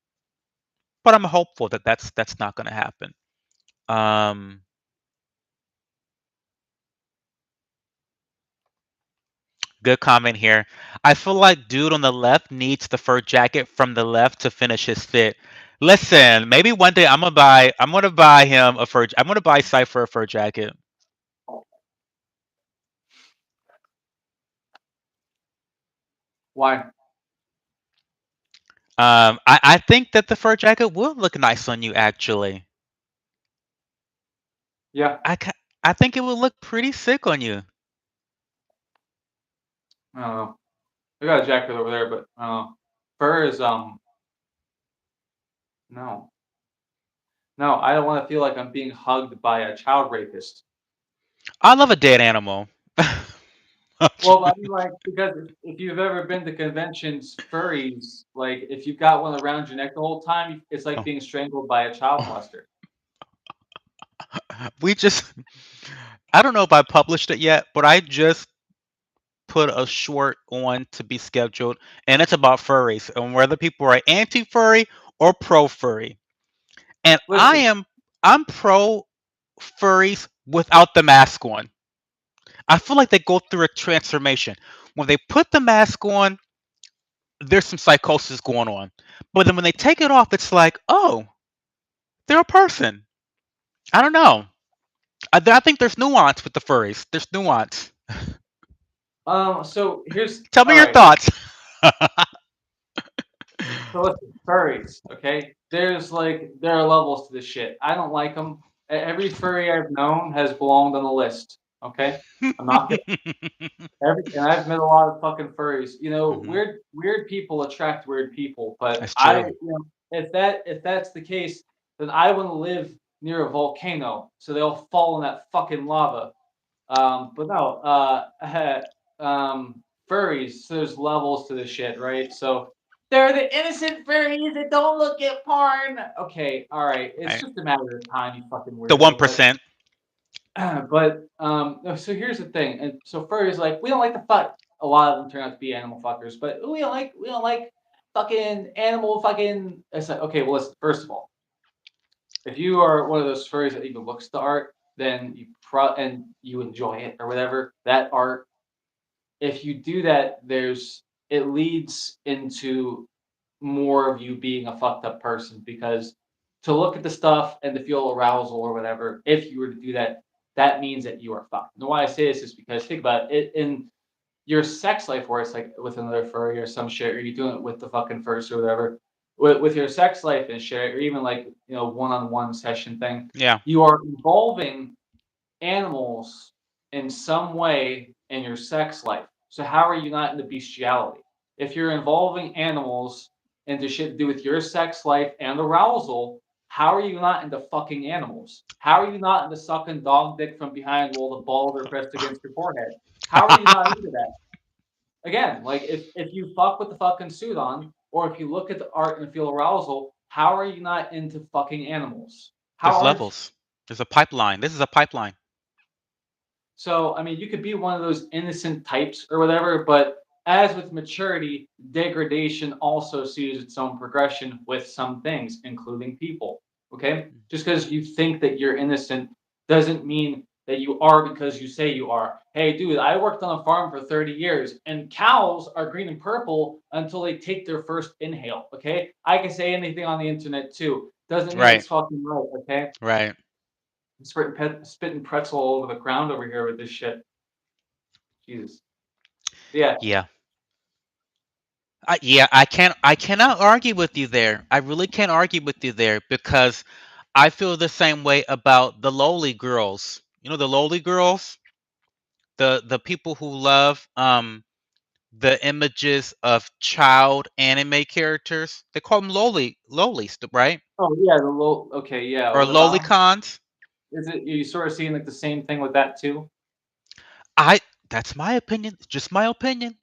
but I'm hopeful that that's not going to happen. Um, Good comment here. I feel like dude on the left needs the fur jacket from the left to finish his fit. Listen, maybe one day I'm gonna buy him a fur. I'm gonna buy Cypher a fur jacket. why? I think that the fur jacket will look nice on you. Actually, Yeah, I think it will look pretty sick on you. I don't know. I got a jacket over there, but fur is no, no. I don't want to feel like I'm being hugged by a child rapist. I love a dead animal. Well, I mean, like, because if you've ever been to conventions, furries, like, if you've got one around your neck the whole time, it's like Oh, being strangled by a child oh, molester. we just, I don't know if I published it yet, but I just put a short on to be scheduled, and it's about furries and whether people are anti-furry or pro-furry. And Listen, I'm pro furries without the mask on. I feel like they go through a transformation. When they put the mask on, there's some psychosis going on. But then when they take it off, it's like, oh, they're a person. I don't know. I think there's nuance with the furries. There's nuance. so here's, Tell me all your right. thoughts. So listen, furries, okay? There are levels to this shit. I don't like them. Every furry I've known has belonged on the list, okay? I'm not gonna and I've met a lot of fucking furries. You know, Hmm. weird people attract weird people, but That's true. if that's the case, then I want to live near a volcano, so they all fall in that fucking lava. But no, furries, so there's levels to this shit, right? So they're the innocent furries that don't look at porn. Okay, all right. It's Right. just a matter of time, you fucking The one weirdo. But percent. no, so here's the thing, and so furries like we don't like to fuck. A lot of them turn out to be animal fuckers, but we don't like fucking animal fucking. It's like okay, well, listen. First of all, if you are one of those furries that even looks to art, then and you enjoy it or whatever that art. If you do that, it leads into more of you being a fucked up person because to look at the stuff and to feel arousal or whatever, if you were to do that, that means that you are fucked. And why I say this is because think about it in your sex life where it's like with another furry or some shit, or you doing it with the fucking first or whatever. With your sex life and shit, or even like one-on-one session thing, Yeah. you are involving animals in some way in your sex life. So how are you not into bestiality? If you're involving animals into shit to do with your sex life and arousal, how are you not into fucking animals? How are you not into sucking dog dick from behind while the balls are pressed against your forehead? How are you not into that? Again, like if you fuck with the fucking suit on, or if you look at the art and feel arousal, how are you not into fucking animals? How There's aren't you? levels. There's a pipeline. This is a pipeline. So, I mean, you could be one of those innocent types or whatever, but as with maturity, degradation also sees its own progression with some things, including people. Okay? Just because you think that you're innocent doesn't mean that you are because you say you are. Hey, dude, I worked on a farm for 30 years and cows are green and purple until they take their first inhale. Okay? I can say anything on the internet too. Doesn't mean Right. it's fucking right. Okay? Right. Spitting pretzel all over the ground over here with this shit. Jesus. Yeah. Yeah. Yeah, I cannot argue with you there. I really can't argue with you there because I feel the same way about the lowly girls. You know the lowly girls, the people who love the images of child anime characters. They call them lowlies, right? Oh, yeah, the low okay, yeah, Or well, lolicons. is it you sort of seeing, like, the same thing with that too? I That's my opinion. Just my opinion.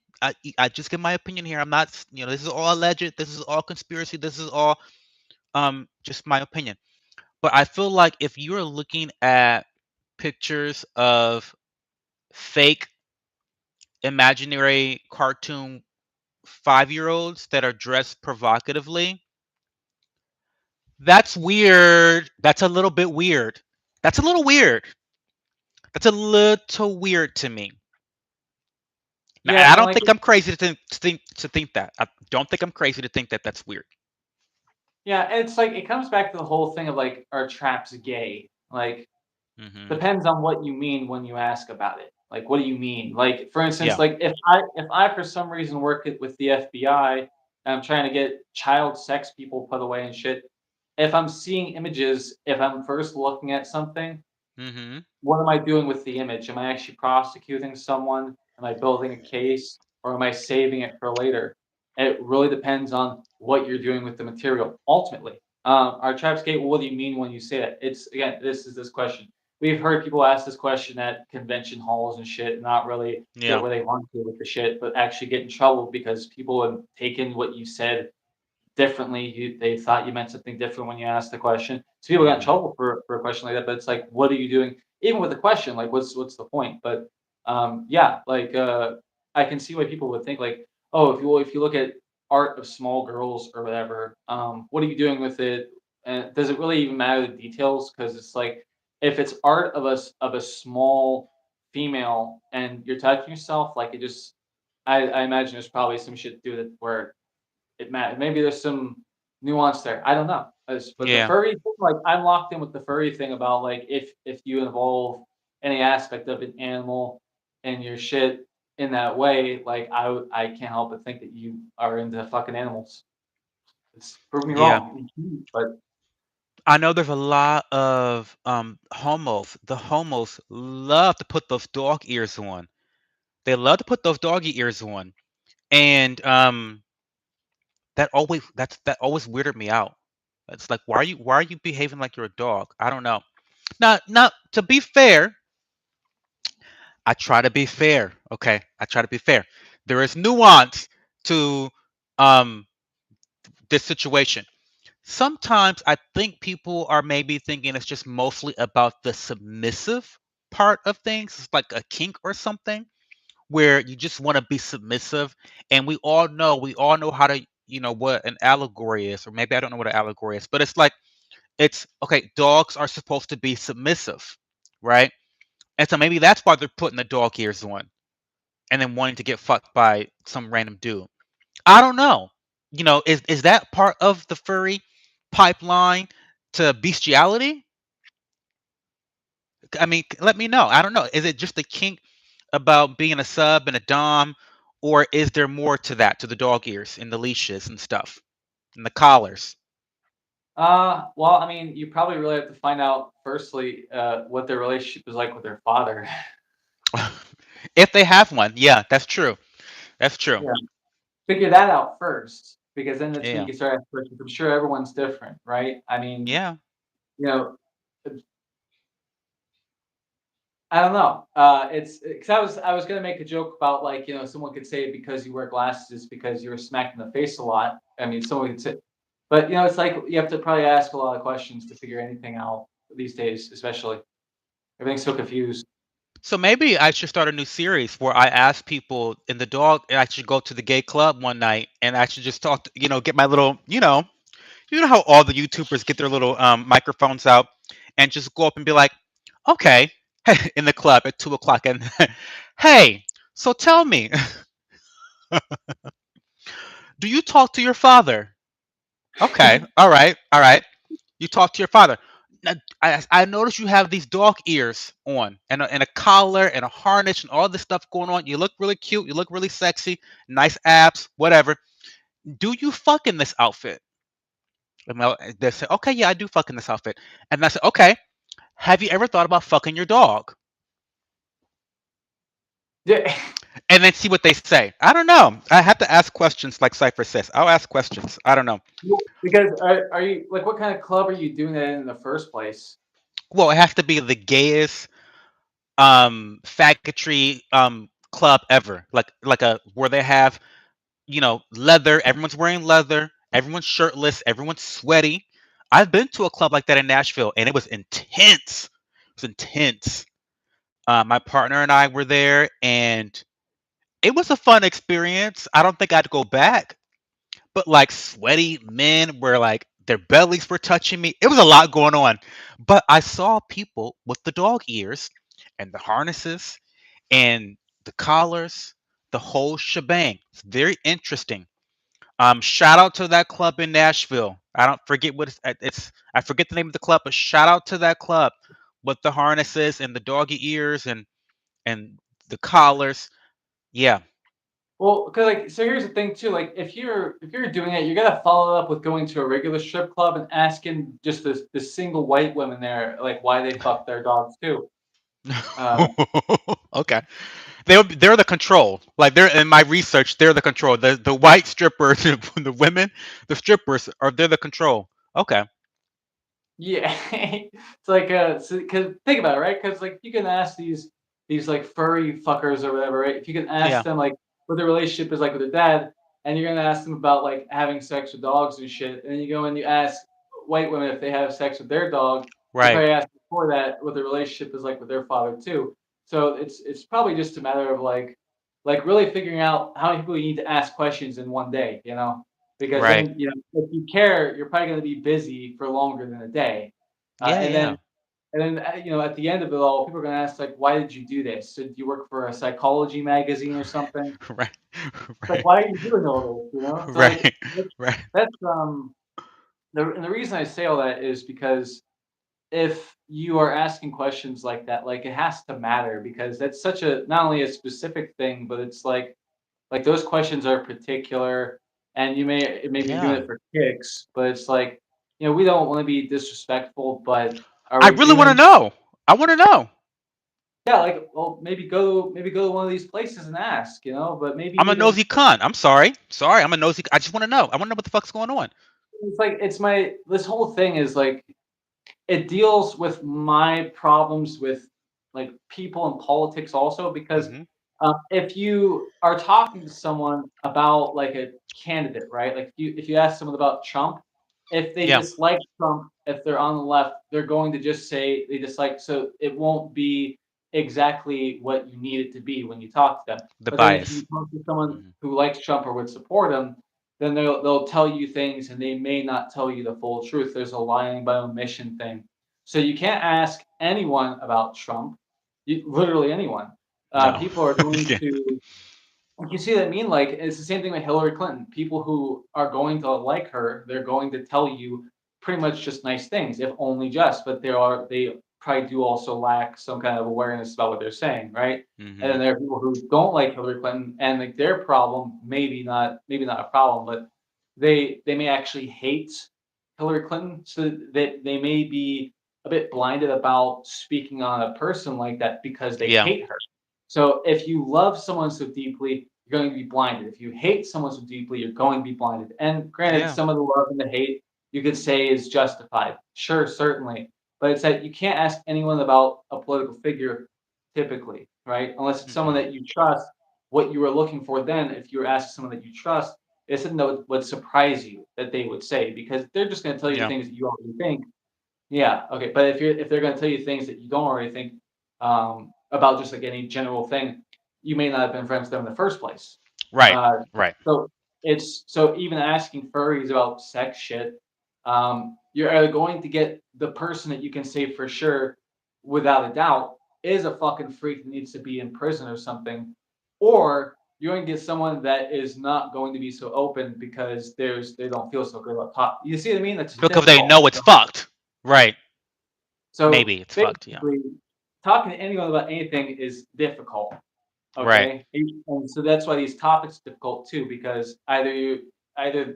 I just give my opinion here. I'm not, this is all alleged. This is all conspiracy. This is all just my opinion. But I feel like if you're looking at pictures of fake imaginary cartoon 5-year-olds that are dressed provocatively, that's weird. That's a little bit weird. That's a little weird. That's a little weird to me. Now, Yeah, I and, don't like think I'm crazy to think that. I don't think I'm crazy to think that that's weird. yeah, it's like it comes back to the whole thing of, like, are traps gay? Like, Hmm. depends on what you mean when you ask about it. Like, what do you mean? Like, for instance, Yeah. like, if I for some reason work with the FBI and I'm trying to get child sex people put away and shit, if I'm seeing images, if I'm first looking at something, Hmm. what am I doing with the image? Am I actually prosecuting someone? Am I building a case? Or am I saving it for later? It really depends on what you're doing with the material. Ultimately, our Trapscape, what do you mean when you say that? It's again, this is this question. we've heard people ask this question at convention halls and shit, and not really get Yeah. where they want to with the shit, but actually get in trouble because people have taken what you said differently. They thought you meant something different when you asked the question. So people got in Hmm. trouble for a question like that. But it's like, what are you doing? Even with the question, like, what's the point? But yeah, like I can see why people would think like, oh, if you look at art of small girls or whatever, what are you doing with it? And does it really even matter the details? Because it's like, if it's art of a small female and you're touching yourself, like it just, I imagine there's probably some shit to do with it where it matters. Maybe there's some nuance there. I don't know. But the Yeah. furry thing, like I'm locked in with the furry thing about like if you involve any aspect of an animal in your shit in that way, like I can't help but think that you are into fucking animals. It's prove me Yeah. wrong. But I know there's a lot of homos. The homos love to put those dog ears on. They love to put those doggy ears on. And that always weirded me out. It's like why are you behaving like you're a dog? I don't know. Now to be fair, I try to be fair. Okay, I try to be fair. There is nuance to um this situation. Sometimes I think people are maybe thinking it's just mostly about the submissive part of things. It's like a kink or something where you just want to be submissive. And we all know how to, what an allegory is, or maybe I don't know what an allegory is, but it's like, it's okay, dogs are supposed to be submissive, right? And so maybe that's why they're putting the dog ears on and then wanting to get fucked by some random dude. I don't know. Is that part of the furry pipeline to bestiality? I mean, let me know. I don't know. Is it just a kink about being a sub and a dom, or is there more to that, to the dog ears and the leashes and stuff and the collars? well, I mean, you probably really have to find out firstly what their relationship is like with their father. If they have one, yeah, that's true. That's true. Yeah. Figure that out first, because then that's when you Yeah, can start asking questions. I'm sure everyone's different, right? I mean, yeah. you know, I don't know. It's because I was gonna make a joke about like someone could say because you wear glasses because you were smacked in the face a lot. I mean, someone could say, but it's like you have to probably ask a lot of questions to figure anything out these days, especially everything's so confused. So maybe I should start a new series where I ask people in the dog. I should go to the gay club one night and I should just talk. Get my little. You know how all the YouTubers get their little microphones out and just go up and be like, okay, in the club at 2 o'clock, and hey, so tell me, do you talk to your father? Okay, all right. You talk to your father. Now, I notice you have these dog ears on and a collar and a harness and all this stuff going on. You look really cute. You look really sexy. Nice abs, whatever. Do you fuck in this outfit? They say, okay, yeah, I do fuck in this outfit. And I said, okay, have you ever thought about fucking your dog? Yeah. And then see what they say. I don't know. I have to ask questions like Cypher says. I'll ask questions. I don't know. Well, because are you like what kind of club are you doing that in the first place? Well, it has to be the gayest faggotry club ever. Like a where they have, leather, everyone's wearing leather, everyone's shirtless, everyone's sweaty. I've been to a club like that in Nashville and it was intense. It was intense. My partner and I were there and it was a fun experience. I don't think I'd go back, but like sweaty men were like their bellies were touching me. It was a lot going on. But I saw people with the dog ears and the harnesses and the collars, the whole shebang. It's very interesting. Shout out to that club in Nashville. I don't forget what it's I forget the name of the club, but shout out to that club with the harnesses and the doggy ears and the collars. Yeah. Well, because like, so here's the thing too. Like, if you're doing it, you gotta follow it up with going to a regular strip club and asking just the single white women there, like, why they fuck their dogs too. Uh, Okay. They're the control. Like they're in my research, they're the control. The white strippers, the women, the strippers they're the control. Okay. Yeah, it's like, cause think about it, right? Cause like, you can ask these, like, furry fuckers or whatever, right? If you can ask Yeah. them, like, what their relationship is like with their dad, and you're gonna ask them about, like, having sex with dogs and shit, and then you go and you ask white women if they have sex with their dog, they Right. probably ask before that what their relationship is like with their father too. So it's probably just a matter of, like, really figuring out how many people you need to ask questions in one day, you know? Because Right. then, if you care, you're probably gonna be busy for longer than a day. Uh, Yeah. and then Yeah. and then, at the end of it all, people are gonna ask, like, "Why did you do this? So, did you work for a psychology magazine or something?" Right. Like, Right. "Why are you doing all this?" You know? So, like, Right. Right. that's, the reason I say all that is because if you are asking questions like that, like, it has to matter because that's such a not only a specific thing, but it's like those questions are particular, and maybe you're doing Yeah. it for kicks, but it's like, we don't want to be disrespectful, but are I we really want to doing? know. I want to know. Yeah, like, well, maybe go to one of these places and ask, but maybe I'm a even nosy cunt. I'm sorry. Sorry. I'm a nosy. I just want to know. I want to know what the fuck's going on. it's like it's my this whole thing is like it deals with my problems with like people and politics also because Hmm. if you are talking to someone about like a candidate, right? Like if you ask someone about Trump, if they Yeah. dislike Trump, if they're on the left, they're going to just say they dislike. So it won't be exactly what you need it to be when you talk to them. The But then if you bias. talk to someone Hmm. who likes Trump or would support him, then they'll tell you things and they may not tell you the full truth. There's a lying by omission thing. So you can't ask anyone about Trump, literally anyone. No. People are going Yeah. to you see what I mean? Like it's the same thing with Hillary Clinton. People who are going to like her, they're going to tell you pretty much just nice things, if only just. But they probably do also lack some kind of awareness about what they're saying, right? And then Hmm. there are people who don't like Hillary Clinton, and like their problem, maybe not a problem, but they may actually hate Hillary Clinton, so that they may be a bit blinded about speaking on a person like that because they Yeah. hate her. So if you love someone so deeply, you're going to be blinded. If you hate someone so deeply, you're going to be blinded. And granted, Yeah. some of the love and the hate you could say is justified. Sure, certainly. But it's that you can't ask anyone about a political figure typically, right? Unless it's someone Hmm. that you trust. What you were looking for then, if you were asking someone that you trust, is something that would surprise you that they would say because they're just going to tell you Yeah. things that you already think. Yeah, okay. But if they're gonna tell you things that you don't already think, about just like any general thing, you may not have been friends with them in the first place. Right. Uh, Right. so even asking furries about sex shit, you're either going to get the person that you can say for sure, without a doubt, is a fucking freak that needs to be in prison or something, or you're going to get someone that is not going to be so open because they don't feel so good about talk. You see what I mean? That's Because they difficult. know it's fucked. Right. So Maybe it's fucked. Yeah. basically, talking to anyone about anything is difficult. Right. Okay, and so that's why these topics are difficult too, because either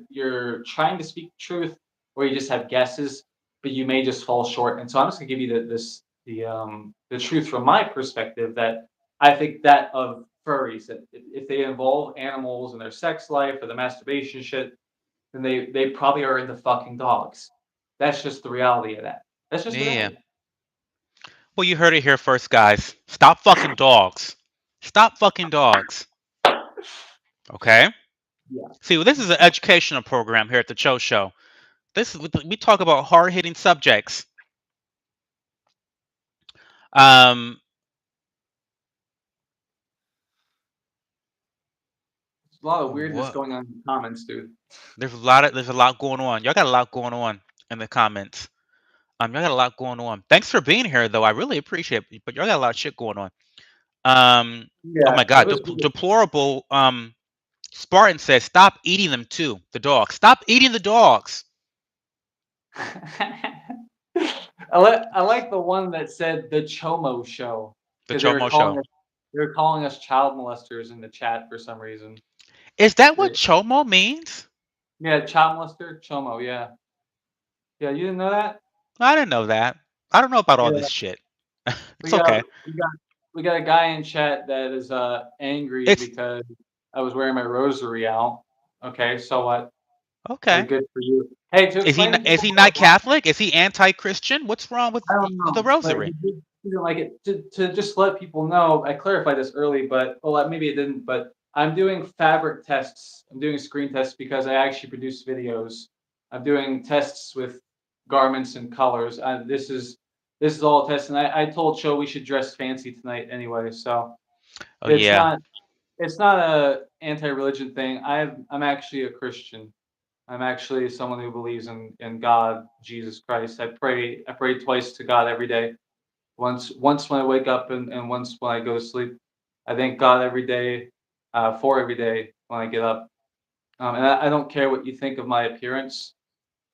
you're trying to speak truth, or you just have guesses, but you may just fall short. And so I'm just gonna give you the truth from my perspective that I think that of furries that if they involve animals in their sex life or the masturbation shit, then they probably are into fucking dogs. That's just the reality of that. That's just the Yeah. reality. Well, you heard it here first, guys. Stop fucking dogs. Stop fucking dogs. Okay? Yeah. See, well, this is an educational program here at the Cho Show. This is we talk about hard-hitting subjects. Um, There's a lot of weirdness what? going on in the comments, dude. There's a lot going on. Y'all got a lot going on in the comments. Y'all got a lot going on. Thanks for being here, though. I really appreciate it. But y'all got a lot of shit going on. Oh Yeah, my it God, was good. deplorable. Spartan says, "Stop eating them too." The dogs. Stop eating the dogs. I like the one that said the Chomo show The because they were Chomo calling Show. us they were calling us child molesters in the chat for some reason. Is that what They, Chomo means? yeah, child molester, Chomo. Yeah, yeah. You didn't know that? I didn't know that. I don't know about all Yeah, this shit. we It's got okay. we got we got a guy in chat that is angry It's because I was wearing my rosary out. Okay, so what? Well, Okay. good for you. Hey, to Is he explain to is people he who are not blind, Catholic? Is he anti-Christian? What's wrong with I don't the know, but rosary? he didn't like it. To just let people know, I clarified this early, but well, maybe it didn't. But I'm doing fabric tests. I'm doing screen tests because I actually produce videos. I'm doing tests with garments and colors. This is all a test, and I told Cho we should dress fancy tonight anyway. So Oh it's yeah. not it's not a anti-religion thing. I'm actually a Christian. I'm actually someone who believes in God, Jesus Christ. I pray twice to God every day. Once when I wake up and once when I go to sleep. I thank God every day, for every day when I get up. And I don't care what you think of my appearance.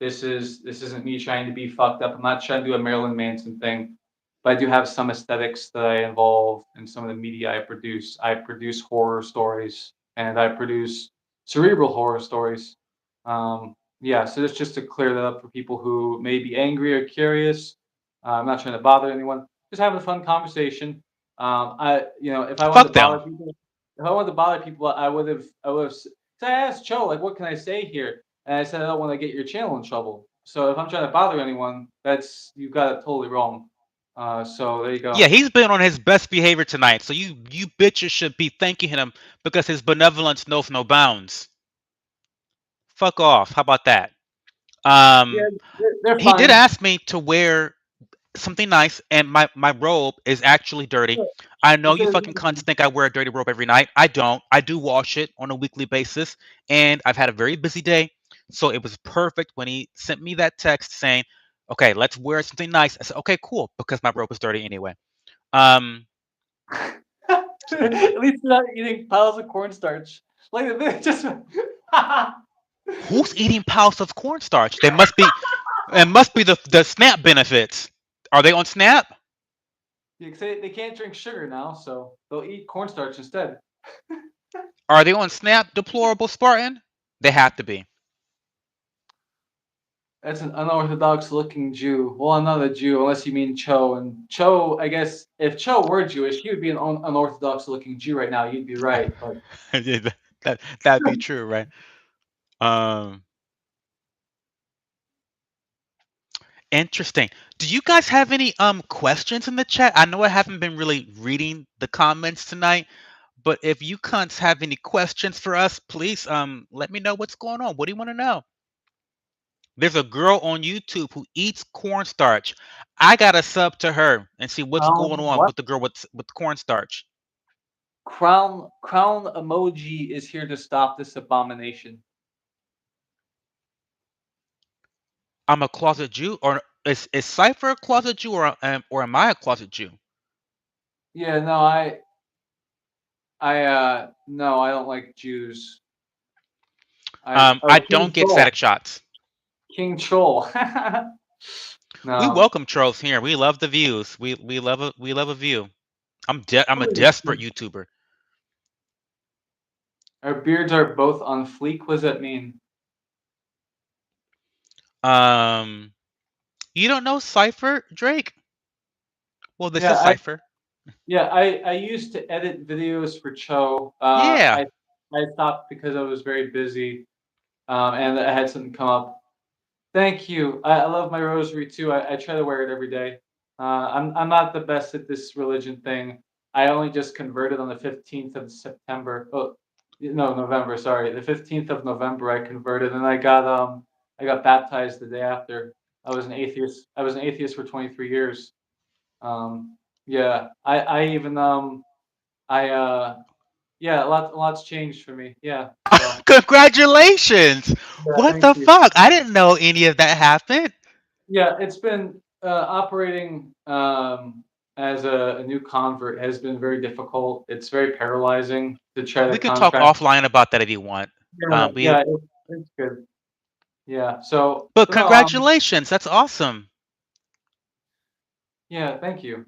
This isn't me trying to be fucked up. I'm not trying to do a Marilyn Manson thing, but I do have some aesthetics that I involve in some of the media I produce. I produce horror stories and I produce cerebral horror stories. Yeah, so it's just to clear that up for people who may be angry or curious. I'm not trying to bother anyone. Just having a fun conversation. If I wanted Fuck to bother them. people, if I wanted to bother people, I would have. So I asked Joe, like, what can I say here? And I said, I don't want to get your channel in trouble. So if I'm trying to bother anyone, that's you've got it totally wrong. So there you Yeah, go. he's been on his best behavior tonight. So you bitches should be thanking him because his benevolence knows no bounds. Fuck off. How about that? Yeah, Um, they're he did fine. ask me to wear something nice, and my robe is actually dirty. I know It's you a, fucking cunts think I wear a dirty robe every night. I don't. I do wash it on a weekly basis, and I've had a very busy day, so it was perfect when he sent me that text saying, "Okay, let's wear something nice." I said, "Okay, cool," because my robe is dirty anyway. Um, At least you're not eating piles of cornstarch. Like just. who's eating piles of cornstarch? They must be. It must be the SNAP benefits. Are they on SNAP? You say they can't drink sugar now, so they'll eat cornstarch instead. Are they on SNAP, deplorable Spartan? They have to be. That's an unorthodox looking Jew. Well, I'm not a Jew unless you mean Cho. And Cho, I guess, if Cho were Jewish, he would be an unorthodox looking Jew right now. You'd be right. But Yeah, that'd be true, right? Um, Interesting. Do you guys have any questions in the chat? I know I haven't been really reading the comments tonight, but if you cunts have any questions for us, please let me know what's going on. What do you want to know? There's a girl on YouTube who eats cornstarch. I gotta sub to her and see what's going on what? with the girl with cornstarch. Crown emoji is here to stop this abomination. I'm a closet Jew, or is Cypher a closet Jew, or am I a closet Jew? Yeah, no, no, I don't like Jews. I King don't get Troll, static shots. King Troll. We No, welcome trolls here. We love the views. We love a view. I'm a desperate YouTuber. our beards are both on fleek. What does that mean? Um, you don't know Cypher, Drake? Well, this Yeah, is Cypher. I used to edit videos for Cho. Yeah. I stopped because I was very busy, and I had something come up. Thank you. I love my rosary too. I try to wear it every day. I'm not the best at this religion thing. I only just converted on the 15th of September. Oh, no, November. Sorry, the 15th of November. I converted, and I got baptized the day after. I was an atheist. I was an atheist for 23 years. Yeah, I even I yeah, a lot's changed for me. Yeah, so Congratulations. yeah, What thank the you. fuck? I didn't know any of that happened. Yeah, it's been operating as a new convert has been very difficult. It's very paralyzing to try We to can talk contract. offline about that if you want. Yeah, We yeah, it's good. Yeah, so But no, congratulations. That's awesome. yeah, thank you.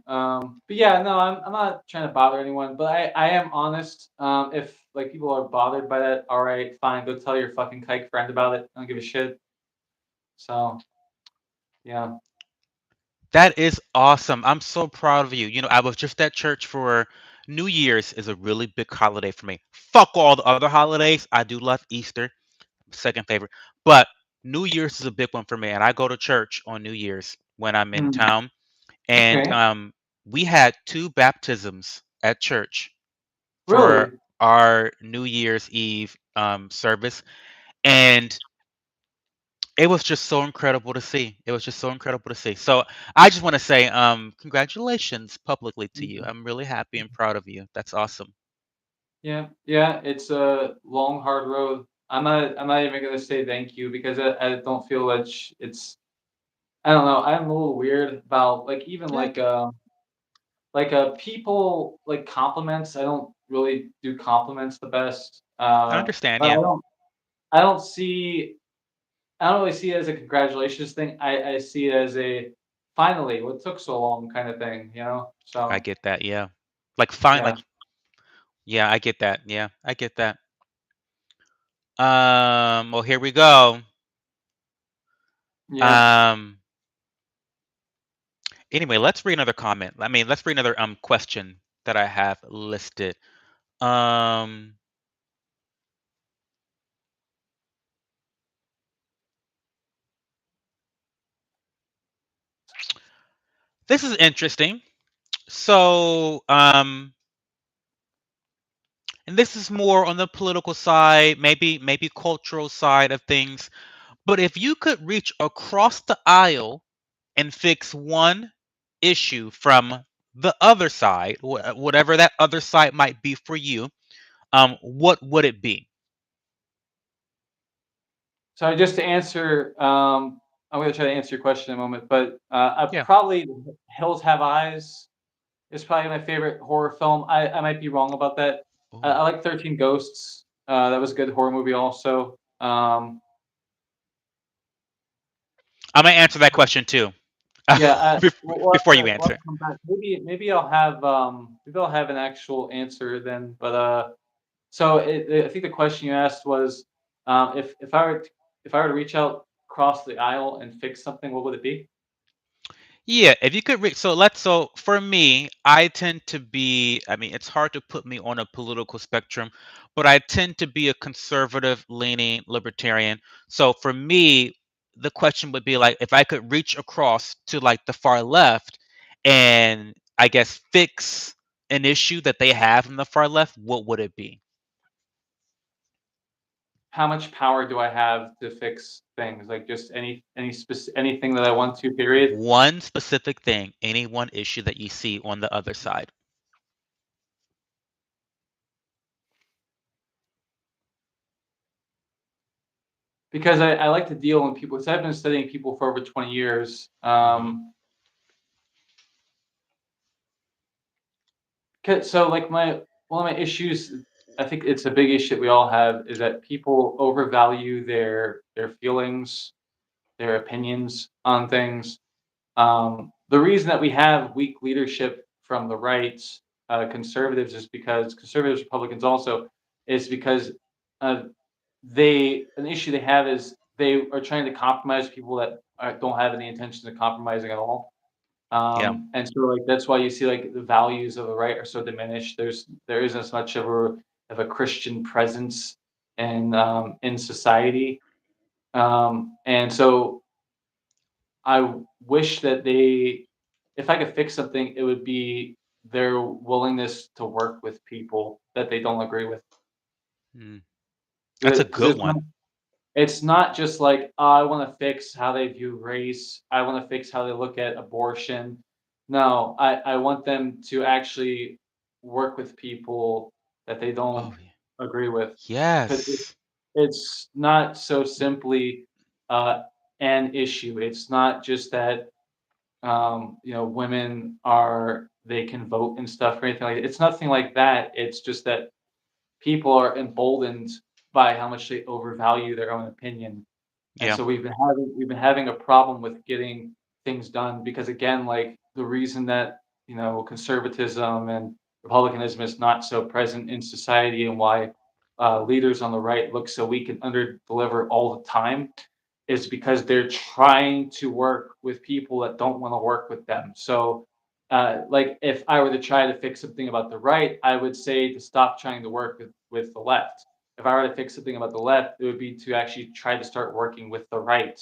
But yeah, no, I'm not trying to bother anyone, but I am honest. If like people are bothered by that, all right, fine, go tell your fucking kike friend about it. I don't give a shit. So yeah. That is awesome. I'm so proud of you. I was just at church for New Year's is a really big holiday for me. Fuck all the other holidays. I do love Easter. second favorite. But New Year's is a big one for me, and I go to church on New Year's when I'm in Mm, town. And okay. we had two baptisms at church for Really? our New Year's Eve service, and it was just so incredible to see. It was just so incredible to see. So I just want to say, congratulations publicly to you. Mm. I'm really happy and proud of you. That's awesome. Yeah, yeah, it's a long, hard road. I'm not even gonna say thank you because I don't feel like it's I don't know, I'm a little weird about, like, even, Yeah, people, like, compliments, I don't really do compliments the best, I understand. but Yeah, I don't see I don't really see it as a congratulations thing, I see it as a, "Finally, what took so long?" kinda thing, you know? I So, get that. Yeah, like fine, yeah, like yeah, I get that. Yeah, I get that. Well, here we go. yeah. Um, anyway, let's read another comment. I mean, let's read another question that I have listed. Um, this is interesting. So, and this is more on the political side, maybe cultural side of things. But if you could reach across the aisle and fix one issue from the other side, whatever that other side might be for you, what would it be? So just to answer, I'm gonna try to answer your question in a moment, but I Yeah. probably Hills Have Eyes is probably my favorite horror film. I might be wrong about that. I Oh, like 13 Ghosts. That was a good horror movie also. I'm gonna answer that question too. Yeah, Before you we'll have answer. to come back. Maybe I'll have an actual answer then. But so I think the question you asked was, if I were to reach out across the aisle and fix something, what would it be? Yeah, if you could read, so for me, I tend to be, I mean, it's hard to put me on a political spectrum, but I tend to be a conservative leaning libertarian. So for me, the question would be like if I could reach across to like the far left and I guess fix an issue that they have in the far left, what would it be? How much power do I have to fix things? Like just anything that I want to, period. One specific thing, any one issue that you see on the other side. Because I like to deal with people. Because I've been studying people for over 20 years. Hmm. 'Cause like my one of my issues, I think it's a big issue that we all have, is that people overvalue their feelings, their opinions on things. The reason that we have weak leadership from the right, conservatives, is because conservatives, Republicans also, is because uh, an issue they have is they are trying to compromise people that don't have any intention of compromising at all. Yeah. And so like that's why you see like the values of the right are so diminished. There isn't as much of a Christian presence in society. And so I wish that if I could fix something, it would be their willingness to work with people that they don't agree with. Mm. That's a Because good one. it's not just like, "Oh, I want to fix how they view race. I want to fix how they look at abortion." No, I want them to actually work with people that they Oh, don't yeah. agree with. 'Cause Yes. it's not so simply uh, an issue. It's not just that women they can vote and stuff or anything like that. It's nothing like that. It's just that people are emboldened by how much they overvalue their own opinion. And Yeah. so we've been having a problem with getting things done because again, like the reason that, conservatism and republicanism is not so present in society and why leaders on the right look so weak and under deliver all the time is because they're trying to work with people that don't want to work with them. So like if I were to try to fix something about the right, I would say to stop trying to work with the left. if I were to fix something about the left, it would be to actually try to start working with the right.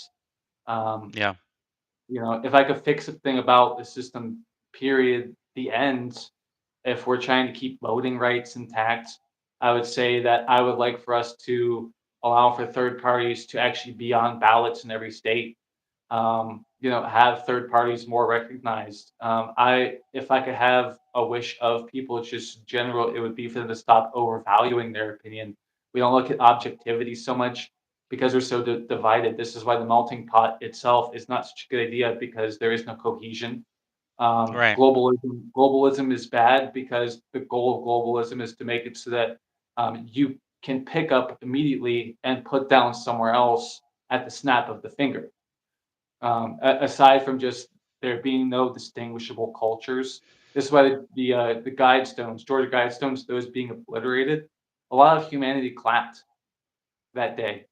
Um, Yeah. if I could fix something about the system, period, the end, if we're trying to keep voting rights intact, I would say that I would like for us to allow for third parties to actually be on ballots in every state. Have third parties more recognized. If I could have a wish of people, it's just general, it would be for them to stop overvaluing their opinion. We don't look at objectivity so much because we're so divided. This is why the melting pot itself is not such a good idea because there is no cohesion. Right. Globalism is bad because the goal of globalism is to make it so that you can pick up immediately and put down somewhere else at the snap of the finger. Aside from just there being no distinguishable cultures, this is why the Guidestones, Georgia Guidestones, those being obliterated, a lot of humanity clapped that day.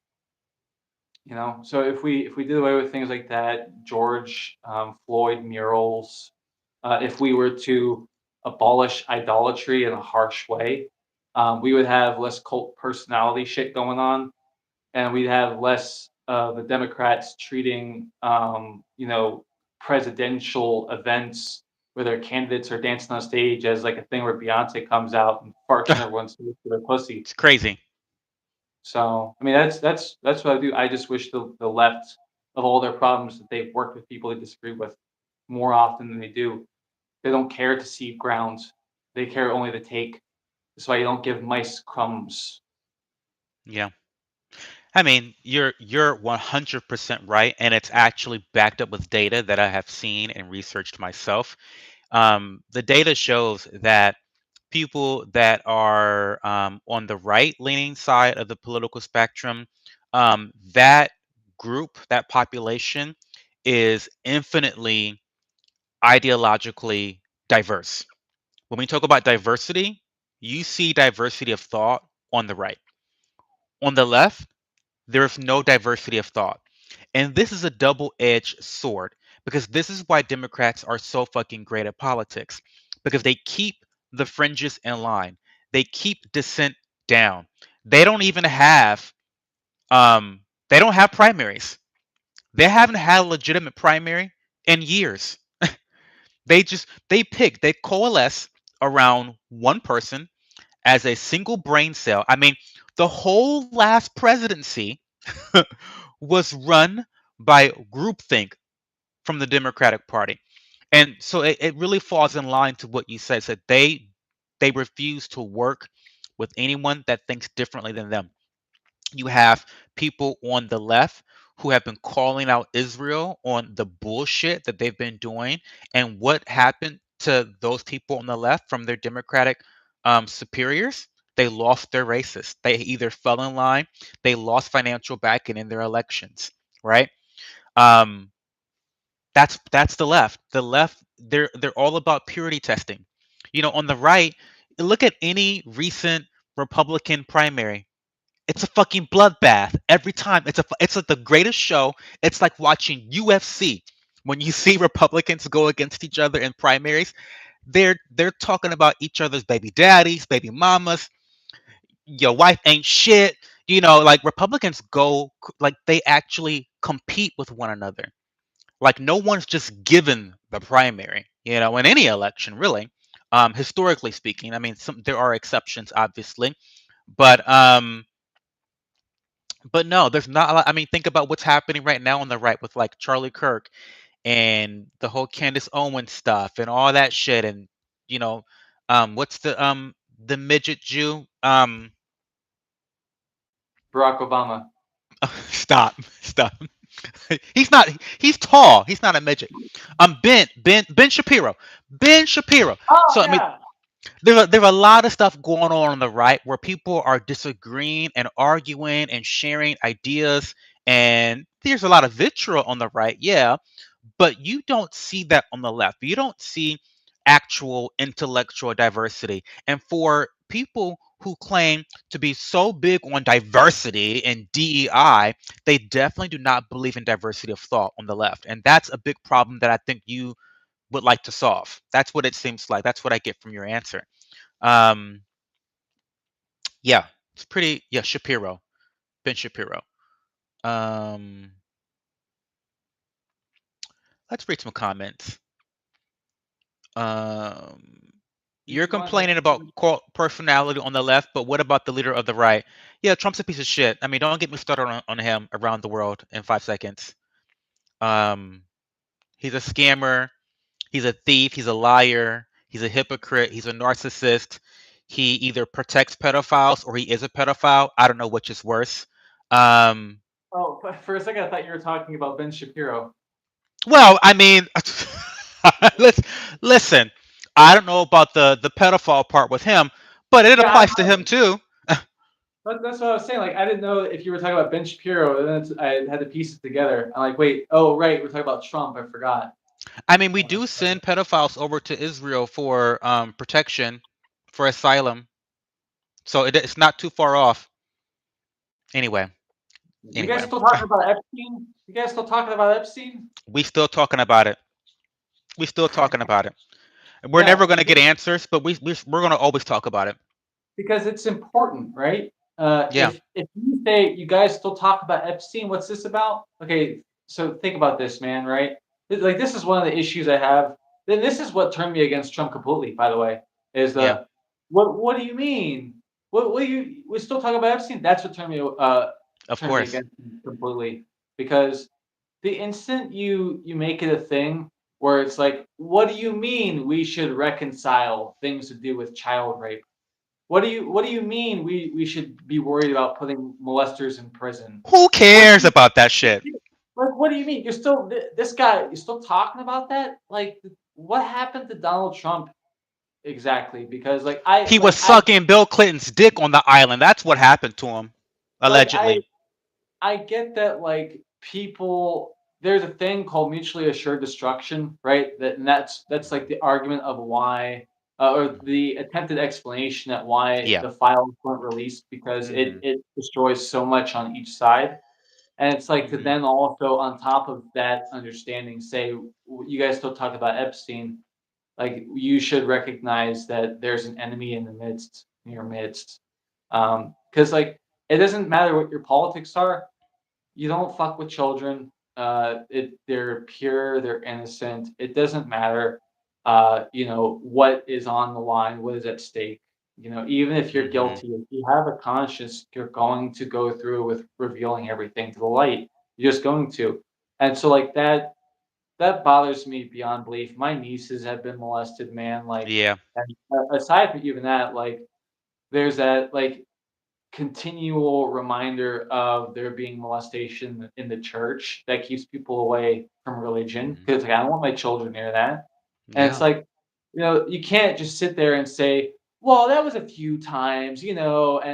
So if we did away with things like that, George Floyd murals, if we were to abolish idolatry in a harsh way, we would have less cult personality shit going on, and we'd have less the Democrats treating, presidential events where their candidates are dancing on stage as like a thing where Beyonce comes out and farts in everyone's face with her pussy. It's crazy. So, I mean, that's what I do. I just wish the left, of all their problems, that they've worked with people they disagree with more often than they do. They don't care to cede ground. They care only to take. That's why you don't give mice crumbs. Yeah. I mean, you're 100% right, and it's actually backed up with data that I have seen and researched myself. The data shows that people that are on the right leaning side of the political spectrum, that group, that population, is infinitely ideologically diverse. When we talk about diversity, you see diversity of thought on the right. On the left, there's no diversity of thought. And this is a double edged sword because this is why Democrats are so fucking great at politics because they keep the fringes in line, they keep dissent down. They don't even have, they don't have primaries. They haven't had a legitimate primary in years. They coalesce around one person as a single brain cell. I mean, the whole last presidency was run by groupthink from the Democratic Party. And so it really falls in line to what you said. So they refuse to work with anyone that thinks differently than them. You have people on the left who have been calling out Israel on the bullshit that they've been doing. And what happened to those people on the left from their Democratic superiors? They lost their races. They either fell in line, they lost financial backing in their elections, right? Um, that's the left. The left, they're all about purity testing. On the right, look at any recent Republican primary. It's a fucking bloodbath every time. It's like the greatest show. It's like watching UFC. When you see Republicans go against each other in primaries, they're talking about each other's baby daddies, baby mamas. Your wife ain't shit. Like Republicans like they actually compete with one another. Like no one's just given the primary. In any election, really. Historically speaking, I mean, there are exceptions, obviously, but no, there's not a lot. I mean, think about what's happening right now on the right with like Charlie Kirk and the whole Candace Owens stuff and all that shit. And you know, what's the midget Jew? Barack Obama. Stop. He's not. He's tall. He's not a midget. Ben Shapiro. Ben Shapiro. Oh So I mean, yeah. there's a lot of stuff going on the right where people are disagreeing and arguing and sharing ideas, and there's a lot of vitriol on the right, yeah, but you don't see that on the left. You don't see actual intellectual diversity. And for people who claim to be so big on diversity and DEI, they definitely do not believe in diversity of thought on the left. And that's a big problem that I think you would like to solve. That's what it seems like. That's what I get from your answer. Um, yeah. It's pretty. Yeah, Shapiro, Ben Shapiro. Um, let's read some comments. Um, you're You want to complaining about personality on the left, but what about the leader of the right? Yeah, Trump's a piece of shit. I mean, don't get me started on him around the world in 5 seconds. Um, he's a scammer. He's a thief. He's a liar. He's a hypocrite. He's a narcissist. He either protects pedophiles or he is a pedophile. I don't know which is worse. Um, Oh, for a second, I thought you were talking about Ben Shapiro. well, I mean, let's listen. I don't know about the pedophile part with him, but it Yeah, applies to him too. that's what I was saying. Like, I didn't know if you were talking about Ben Shapiro, and then I had to piece it together. I'm like, wait, oh right, we're talking about Trump. I forgot. I mean, we Uh, do send pedophiles over to Israel for protection, for asylum, so it's not too far off. Anyway, you guys anyway, still talking about Epstein? You guys still talking about Epstein? we still talking about it. We still talking about it. We're Yeah, never gonna get answers, but we're gonna always talk about it. because it's important, right? Yeah. If you say you guys still talk about Epstein, what's this about? Okay, so think about this, man. Right? Like this is one of the issues I have. Then this is what turned me against Trump completely. By the way, is Yeah. the what do you mean? What do you we still talk about Epstein? That's what Of turned me course. against him completely because the instant you make it a thing where it's like, what do you mean we should reconcile things to do with child rape? What do you mean we should be worried about putting molesters in prison? Who What cares do about that shit? you like? What do you mean? You're still this guy. You're still talking about that? Like, what happened to Donald Trump exactly? Because He was sucking Bill Clinton's dick on the island. That's what happened to him, like allegedly. I get that like people there's a thing called mutually assured destruction, right? That's like the argument of why or the attempted explanation at why Yeah. the files weren't released because Hmm. it destroys so much on each side. And it's like to Hmm. then also on top of that understanding say you guys still talk about Epstein, like you should recognize that there's an enemy in your midst. Because like it doesn't matter what your politics are, you don't fuck with children. They're pure, they're innocent. It doesn't matter, what is on the line, what is at stake. Even if you're Hmm. guilty, if you have a conscience, you're going to go through with revealing everything to the light. You're just going to. And so, like that bothers me beyond belief. My nieces have been molested, man. Like, Yeah. and aside from even that, like, there's that like continual reminder of there being molestation in the church that keeps people away from religion Hmm. because like I don't want my children near that. And it's Yeah. like, you can't just sit there and say, well, that was a few times, and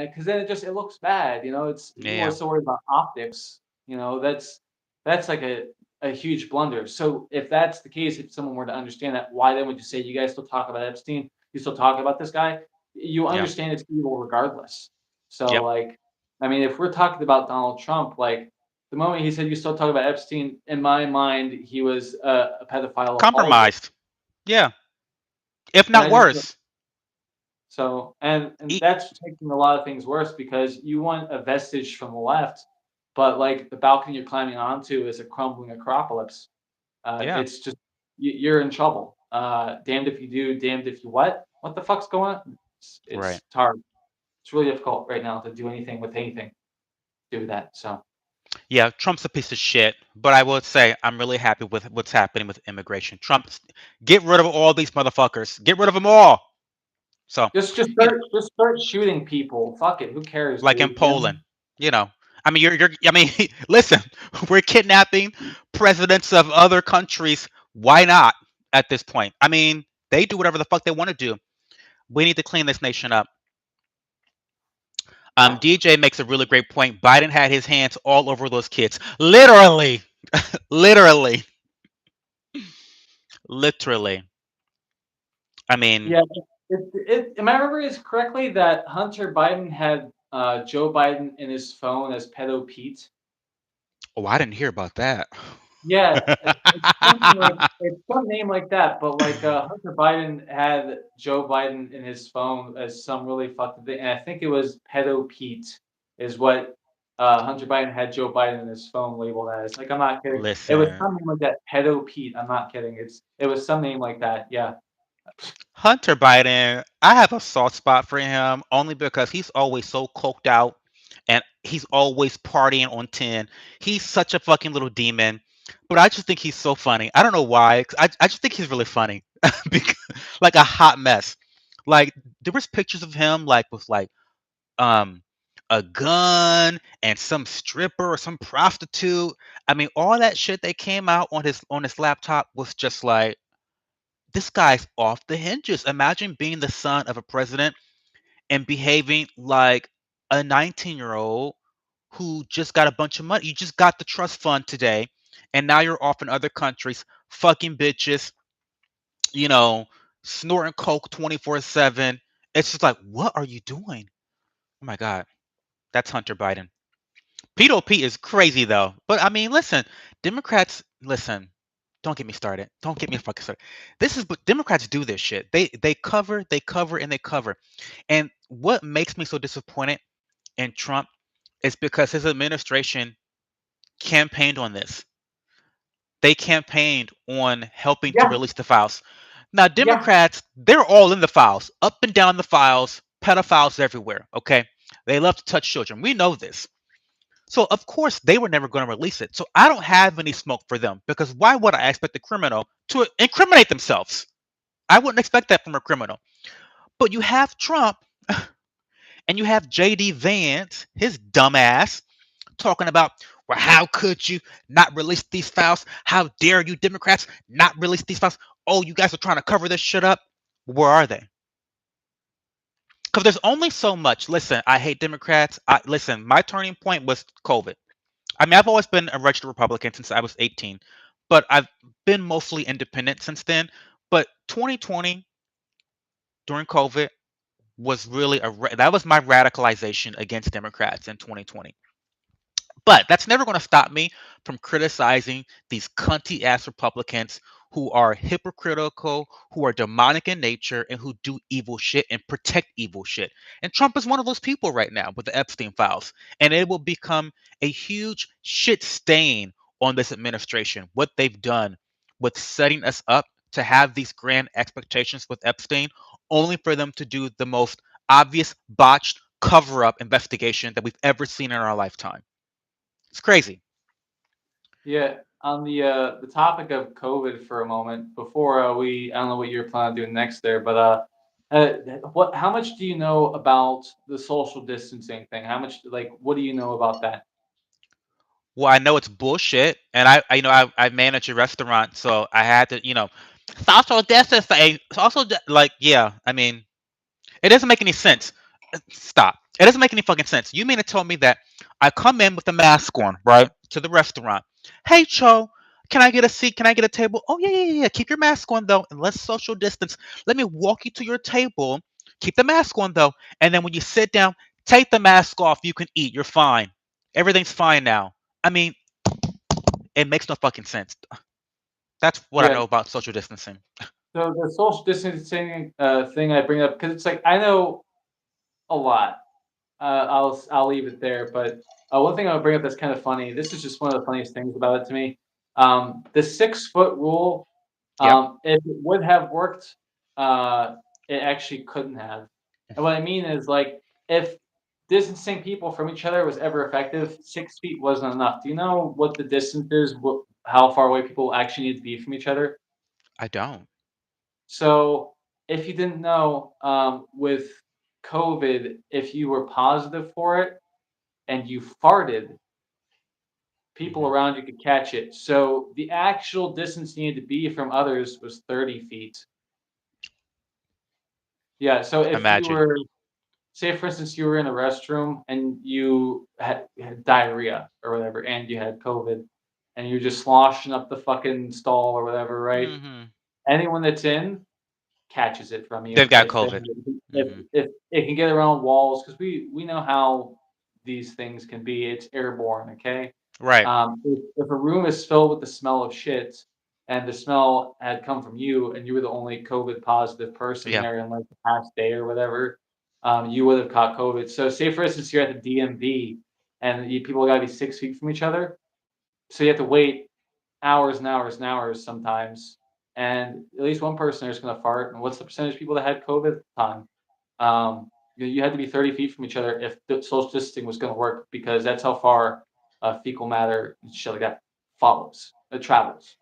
because then it looks bad, it's people are Yeah. so worried about optics, that's like a huge blunder. So if that's the case, if someone were to understand that, why then would you say you guys still talk about Epstein? You still talk about this guy? You Yeah. understand it's evil regardless. So, Yep. like, I mean, if we're talking about Donald Trump, like, the moment he said you still talk about Epstein, in my mind, he was a pedophile apologist. Compromised. Yeah. If And not I just worse. so and E- that's making a lot of things worse because you want a vestige from the left, but like the balcony you're climbing onto is a crumbling acropolis. yeah. It's just you're in trouble. Damned if you do, damned if you what? What the fuck's going on? Right. It's hard. It's really difficult right now to do anything with anything. Do that. So Yeah. Trump's a piece of shit, but I will say I'm really happy with what's happening with immigration. Trump, get rid of all these motherfuckers. Get rid of them all. So, you know, just start shooting people. Fuck it. Who cares, like in dude? Poland, you know. I mean, I mean, listen, we're kidnapping presidents of other countries. Why not at this point? I mean, they do whatever the fuck they want to do. We need to clean this nation up. DJ makes a really great point. Biden had his hands all over those kids. Literally. Literally. Literally. I mean, Yeah. Am I remembering this correctly that Hunter Biden had Joe Biden in his phone as pedo Pete? oh, I didn't hear about that. Yeah, it's some name like that, but like Hunter Biden had Joe Biden in his phone as some really fucked thing, and I think it was Pedo Pete is what Hunter Biden had Joe Biden in his phone labeled as. Like I'm not kidding. It was Listen, something like that, Pedo Pete. I'm not kidding. It was some name like that. Yeah. Hunter Biden, I have a soft spot for him only because he's always so coked out and he's always partying on 10. He's such a fucking little demon, but I just think he's so funny. I don't know why. 'Cause I just think he's really funny. Because, like a hot mess. Like there was pictures of him like with like um a gun and some stripper or some prostitute. I mean, all that shit that came out on his laptop was just like this guy's off the hinges. Imagine being the son of a president and behaving like a 19-year-old who just got a bunch of money. You just got the trust fund today, and now you're off in other countries, fucking bitches, you know, snorting coke 24/7. It's just like, what are you doing? Oh my god, that's Hunter Biden. Pedo P is crazy though. But I mean, listen, Democrats, listen. Don't get me started. Don't get me fucking started. This is what Democrats do this shit. They cover, they cover, and they cover. And what makes me so disappointed in Trump is because his administration campaigned on this. They campaigned on helping to Yeah. release the files. Now, Yeah. Democrats, they're all in the files, up and down the files, pedophiles everywhere. Okay, they love to touch children. We know this. So of course they were never going to release it. So I don't have any smoke for them because why would I expect a criminal to incriminate themselves? I wouldn't expect that from a criminal. But you have Trump and you have JD Vance, his dumbass, talking about, well, how could you not release these files? How dare you Democrats not release these files? Oh, you guys are trying to cover this shit up. Where are they? Because there's only so much. Listen, I hate Democrats. Listen, my turning point was COVID. I mean, I've always been a registered Republican since I was 18, but I've been mostly independent since then. But 2020 during COVID was really that was my radicalization against Democrats in 2020. But that's never going to stop me from criticizing these cunty ass Republicans who are hypocritical, who are demonic in nature, and who do evil shit and protect evil shit. And Trump is one of those people right now with the Epstein files. And it will become a huge shit stain on this administration, what they've done with setting us up to have these grand expectations with Epstein, only for them to do the most obvious botched cover up investigation that we've ever seen in our lifetime. It's crazy. Yeah. On the topic of COVID for a moment, before we I don't know what you're planning on doing next there, but uh, what how much do you know about the social distancing thing? How much like what do you know about that? Well, I know it's bullshit, and I manage a restaurant, so I had to social distancing. Like yeah, I mean it doesn't make any sense. Stop. It doesn't make any fucking sense. You mean to tell me that I come in with a mask on, right, to the restaurant? Hey, Cho, can I get a seat? Can I get a table? Oh, yeah, yeah, yeah. Yeah. Keep your mask on, though, and let's social distance. Let me walk you to your table. Keep the mask on, though. And then when you sit down, take the mask off. You can eat. You're fine. Everything's fine now. I mean, it makes no fucking sense. That's what I Yeah. know about social distancing. So the social distancing thing I bring up because it's like I know a lot. I'll leave it there. But one thing I'll bring up that's kind of funny. This is just one of the funniest things about it to me. The 6 foot rule. Yep. If it would have worked, uh, it actually couldn't have. And what I mean is like if distancing people from each other was ever effective, 6 feet wasn't enough. Do you know what the distance is? How far away people actually need to be from each other? I don't. So, if you didn't know, with COVID, if you were positive for it and you farted, people Hmm. around you could catch it. So, the actual distance you needed to be from others was 30 feet. Yeah, so if you Imagine. were say, for instance, you were in a restroom and you had diarrhea or whatever, and you had COVID, and you're just sloshing up the fucking stall or whatever, right? Hmm. Anyone that's in catches it from They've you got COVID. Hmm. if it can get around walls because we know how these things can be. It's airborne, okay? Right. If a room is filled with the smell of shit, and the smell had come from you, and you were the only COVID positive person Yeah. there in like the past day or whatever, you would have caught COVID. So, say for instance, you're at the DMV, and people got to be 6 feet from each other, so you have to wait hours and hours and hours sometimes, and at least one person there's gonna fart. And what's the percentage of people that had COVID at the time? You had to be 30 feet from each other if the social distancing was gonna work, because that's how far fecal matter and shit like that travels.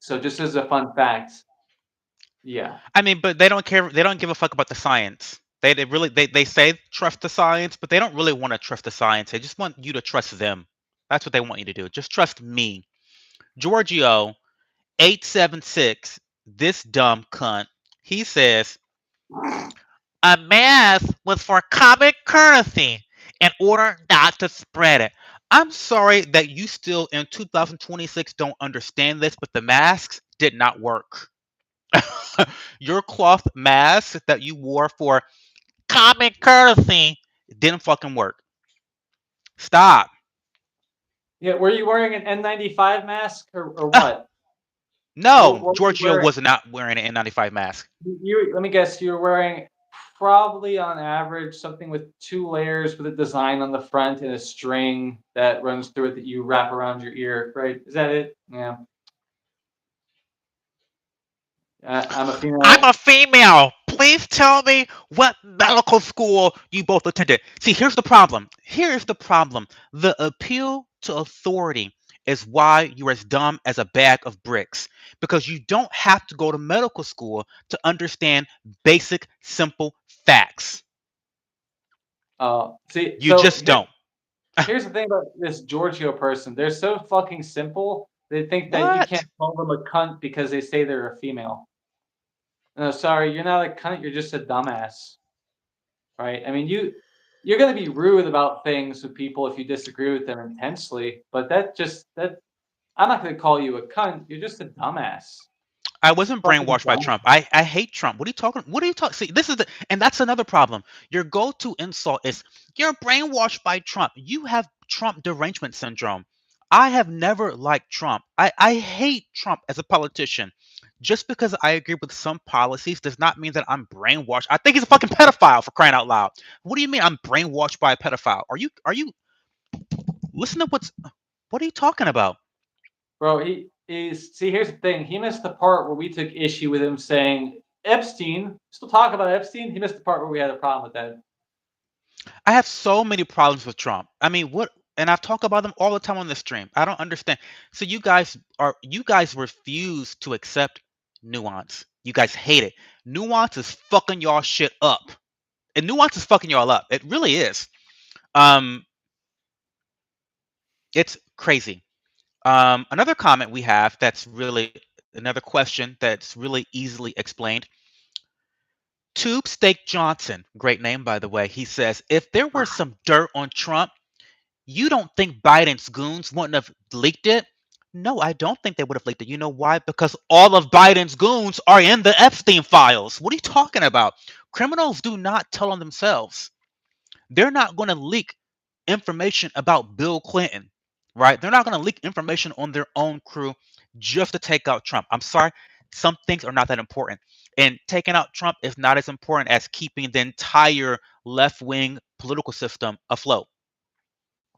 So just as a fun fact, yeah. I mean, but they don't care. They don't give a fuck about the science. They really they say trust the science, but they don't really want to trust the science. They just want you to trust them. That's what they want you to do. Just trust me. Giorgio 876, this dumb cunt. He says a mask was for common courtesy in order not to spread it. I'm sorry that you still in 2026 don't understand this, but the masks did not work. Your cloth mask that you wore for common courtesy didn't fucking work. Stop. Yeah, were you wearing an N95 mask or Ah, what? no, What were you Giorgio wearing? was not wearing an N95 mask. Let me guess, you were wearing probably on average something with 2 layers with a design on the front and a string that runs through it that you wrap around your ear, right? Is that it? Yeah. I'm a I'm female. a female. Please tell me what medical school you both attended. See, here's the problem. Here's the problem. The appeal to authority is why you're as dumb as a bag of bricks. Because you don't have to go to medical school to understand basic, simple facts. See, You so just don't. here's the thing about this Giorgio person. They're so fucking simple. They think that you can't What? call them a cunt because they say they're a female. No, sorry, you're not a cunt. You're just a dumbass, right? I mean, you're gonna be rude about things with people if you disagree with them intensely, but that I'm not gonna call you a cunt. You're just a dumbass. I Just wasn't fucking brainwashed by dumb. Trump. I hate Trump. What are you talking? What are you talking? See, this is the and that's another problem. Your go-to insult is you're brainwashed by Trump. You have Trump derangement syndrome. I have never liked Trump. I hate Trump as a politician. Just because I agree with some policies does not mean that I'm brainwashed. I think he's a fucking pedophile for crying out loud. What do you mean I'm brainwashed by a pedophile? Are you listen to what are you talking about? Bro, he's see, here's the thing. He missed the part where we took issue with him saying Epstein. Still talk about Epstein. He missed the part where we had a problem with that. I have so many problems with Trump. I mean, what? And I've talked about them all the time on the stream. I don't understand. So you guys refuse to accept nuance. You guys hate it. Nuance is fucking y'all shit up. And nuance is fucking y'all up. It really is. Um, it's crazy. Another comment we have that's really another question that's really easily explained. Tube Steak Johnson, great name by the way. He says, if there were some dirt on Trump, you don't think Biden's goons wouldn't have leaked it? No, I don't think they would have leaked it. You know why? Because all of Biden's goons are in the Epstein files. What are you talking about? Criminals do not tell on themselves. They're not going to leak information about Bill Clinton, right? They're not going to leak information on their own crew just to take out Trump. I'm sorry, some things are not that important. And taking out Trump is not as important as keeping the entire left wing political system afloat.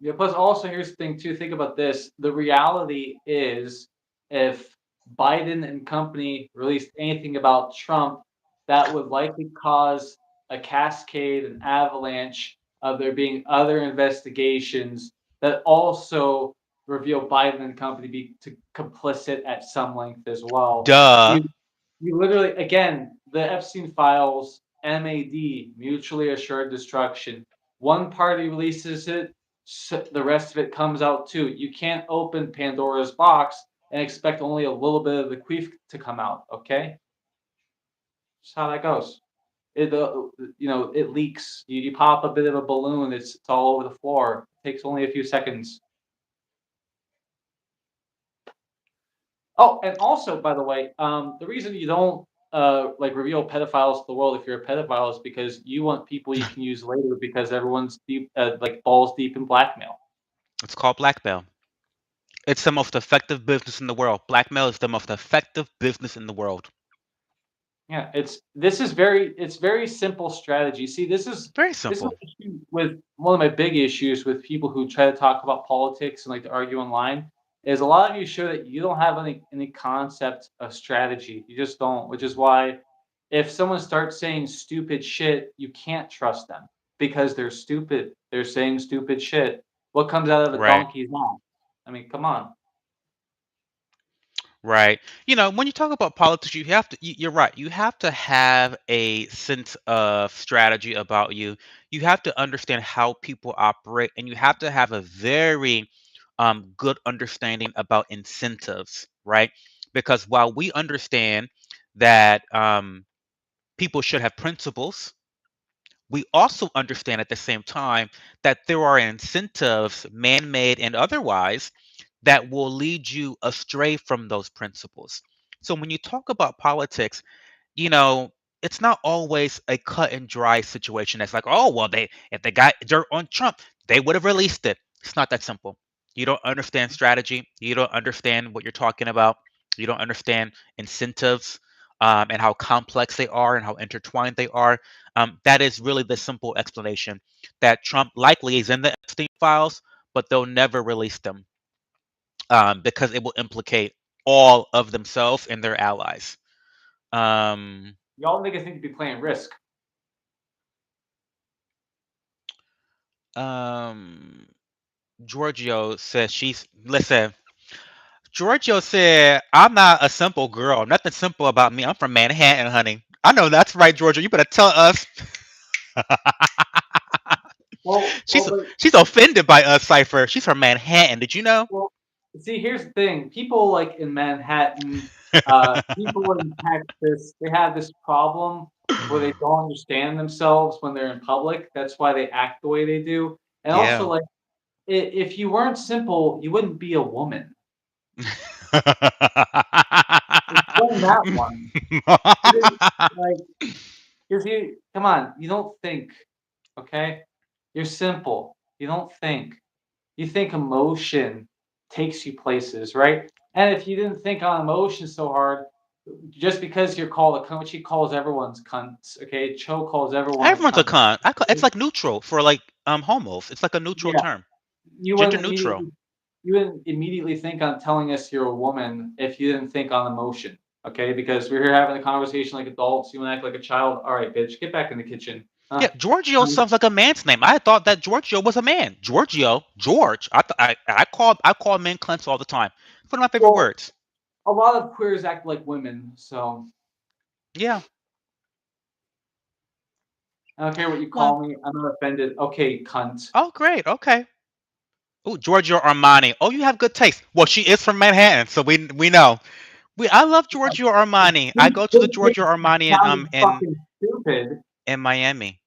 Yeah, plus also here's the thing too. Think about this. The reality is if Biden and company released anything about Trump, that would likely cause a cascade, an avalanche of there being other investigations that also reveal Biden and company be to complicit at some length as well. Duh. You literally, again, the Epstein files, MAD, mutually assured destruction. One party releases it, the rest of it comes out too. You can't open Pandora's box and expect only a little bit of the queef to come out. Okay, that's how that goes. It leaks. You pop a bit of a balloon, it's all over the floor. It takes only a few seconds. Oh, and also, by the way, the reason you don't like reveal pedophiles to the world if you're a pedophile is because you want people you can use later because everyone's deep, like balls deep in blackmail. It's called blackmail. It's the most effective business in the world. Blackmail is the most effective business in the world. Yeah, it's very simple strategy. See, Very this is simple. the issue with one of my big issues with people who try to talk about politics and like to argue online is a lot of you show that you don't have any concept of strategy. You just don't, which is why if someone starts saying stupid shit, you can't trust them because they're stupid. They're saying stupid shit. What comes out of a Right. donkey's mouth? I mean, come on. Right. When you talk about politics, you have to, you're right. You have to have a sense of strategy about you. You have to understand how people operate, and you have to have a very good understanding about incentives, right? Because while we understand that people should have principles, we also understand at the same time that there are incentives, man made and otherwise, that will lead you astray from those principles. So when you talk about politics, you know, it's not always a cut and dry situation. That's like, oh well, they if they got dirt on Trump, they would have released it. It's not that simple. You don't understand strategy. You don't understand what you're talking about. You don't understand incentives, and how complex they are and how intertwined they are. That is really the simple explanation that Trump likely is in the Epstein files, but they'll never release them, because it will implicate all of themselves and their allies. Um, Y'all niggas need to be playing Risk. um, Giorgio says she's listen. Giorgio said, "I'm not a simple girl. Nothing simple about me. I'm from Manhattan, honey." I know that's right, Giorgio. You better tell us. Well, she's but she's offended by us, Cipher. She's from Manhattan. Did you know? well, see, here's the thing. People like in Manhattan, people in Texas, they have this problem where they don't understand themselves when they're in public. That's why they act the way they do. And also, Yeah. like, if you weren't simple, you wouldn't be a woman. Explain that one. Because, like, if you come on, you don't think, okay? You're simple. You don't think. You think emotion takes you places, right? And if you didn't think on emotion so hard, just because you're called a cunt, which he calls everyone's cunts, okay? Cho calls everyone a Everyone's a cunt. con. It's like neutral for like homos. It's like a neutral Yeah, term. you Gender wouldn't neutral. immediately you wouldn't immediately think on telling us you're a woman if you didn't think on emotion, okay? Because we're here having a conversation like adults. You want to act like a child. All right, bitch, get back in the kitchen. Yeah, Giorgio Um, sounds like a man's name. I thought that Giorgio was a man. Giorgio, George. I call men cunts all the time. It's one of my favorite well, words. a lot of queers act like women, so Yeah. I don't care what you Well. call me. I'm not offended. Okay, cunt. Oh, great. Okay. Oh, Giorgio Armani. Oh, you have good taste. Well, she is from Manhattan, so we know. I love Giorgio Armani. I go to the Didn't make Giorgio it Armani in sound fucking stupid. Miami.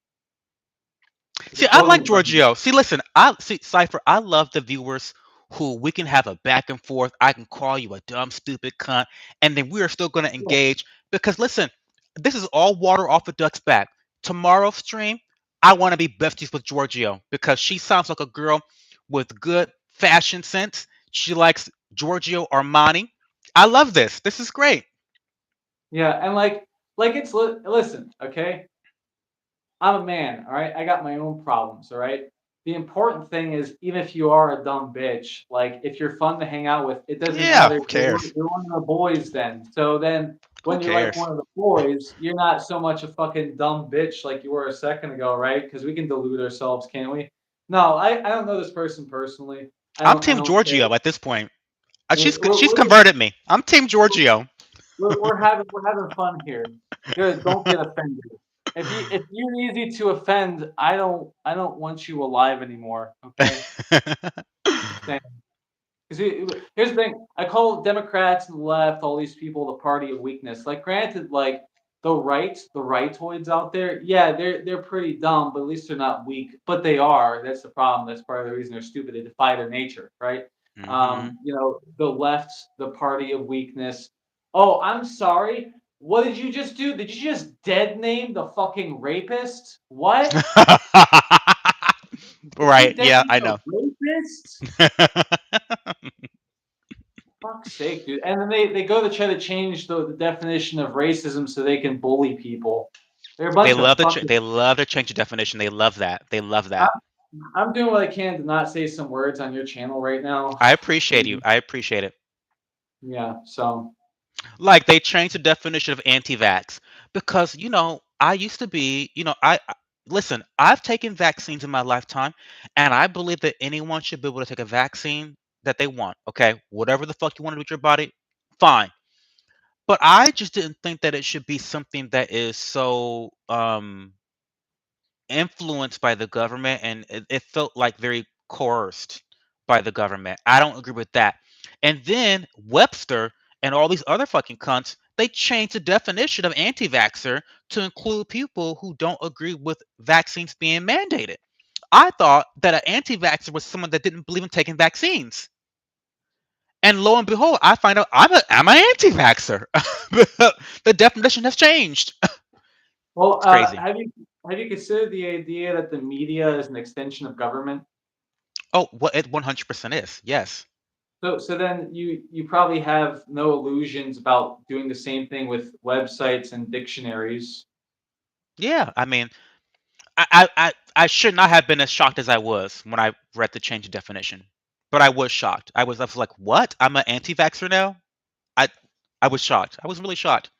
See, It I like wasn't funny. Giorgio. See, listen, I see Cypher. I love the viewers who we can have a back and forth. I can call you a dumb, stupid cunt, and then we are still going to Yeah. engage because listen, this is all water off a duck's back. Tomorrow's stream, I want to be besties with Giorgio because she sounds like a girl with good fashion sense. She likes Giorgio Armani. I love this. This is great. Yeah, and like it's listen, okay? I'm a man, all right? I got my own problems, all right? The important thing is even if you are a dumb bitch, like if you're fun to hang out with, it doesn't Yeah, matter. who cares? You're one of the boys then. So then Who when you're like cares? one of the boys, you're not so much a fucking dumb bitch like you were a second ago, right? Because we can delude ourselves, can't we? No, I don't know this person personally. I'm I Team don't care. Giorgio at this point. We're, She's we're, converted me. I'm Team Giorgio. we're having fun here. Good. Don't get offended. If you're easy to offend, I don't want you alive anymore. Okay. Because here's the thing. I call Democrats and the left, all these people, the party of weakness. Like, granted, like the rightoids out there, yeah, they're pretty dumb, but at least they're not weak. But they are. That's the problem. That's part of the reason they're stupid. They defy their nature, right? Hmm. You know, the left, the party of weakness. Oh, I'm sorry. What did you just do? Did you just dead name the fucking rapist? What? Did you Right. dead Yeah, name I the know. rapist? mistake, dude. And then they go to try to change the definition of racism so they can bully people. They're a bunch of fucking. They love to change the definition. They love that. They love I'm, that. I'm doing what I can to not say some words on your channel right now. I appreciate you. And I appreciate it. yeah, so Like they changed the definition of anti-vax because I used to be, listen, I've taken vaccines in my lifetime and I believe that anyone should be able to take a vaccine that they want. Okay, whatever the fuck you want to do with your body, fine. But I just didn't think that it should be something that is so influenced by the government, and it felt like very coerced by the government. I don't agree with that. And then Webster and all these other fucking cunts, they changed the definition of anti-vaxxer to include people who don't agree with vaccines being mandated. I thought that an anti-vaxxer was someone that didn't believe in taking vaccines. And lo and behold, I find out I'm an anti-vaxxer. The definition has changed. well, It's crazy. have you considered the idea that the media is an extension of government? Oh, what it 100% is. Yes. So then you probably have no illusions about doing the same thing with websites and dictionaries. Yeah. I mean, I should not have been as shocked as I was when I read the change of definition. But I was shocked. I was like, "What? I'm an anti-vaxxer now?" I I was shocked. I was really shocked.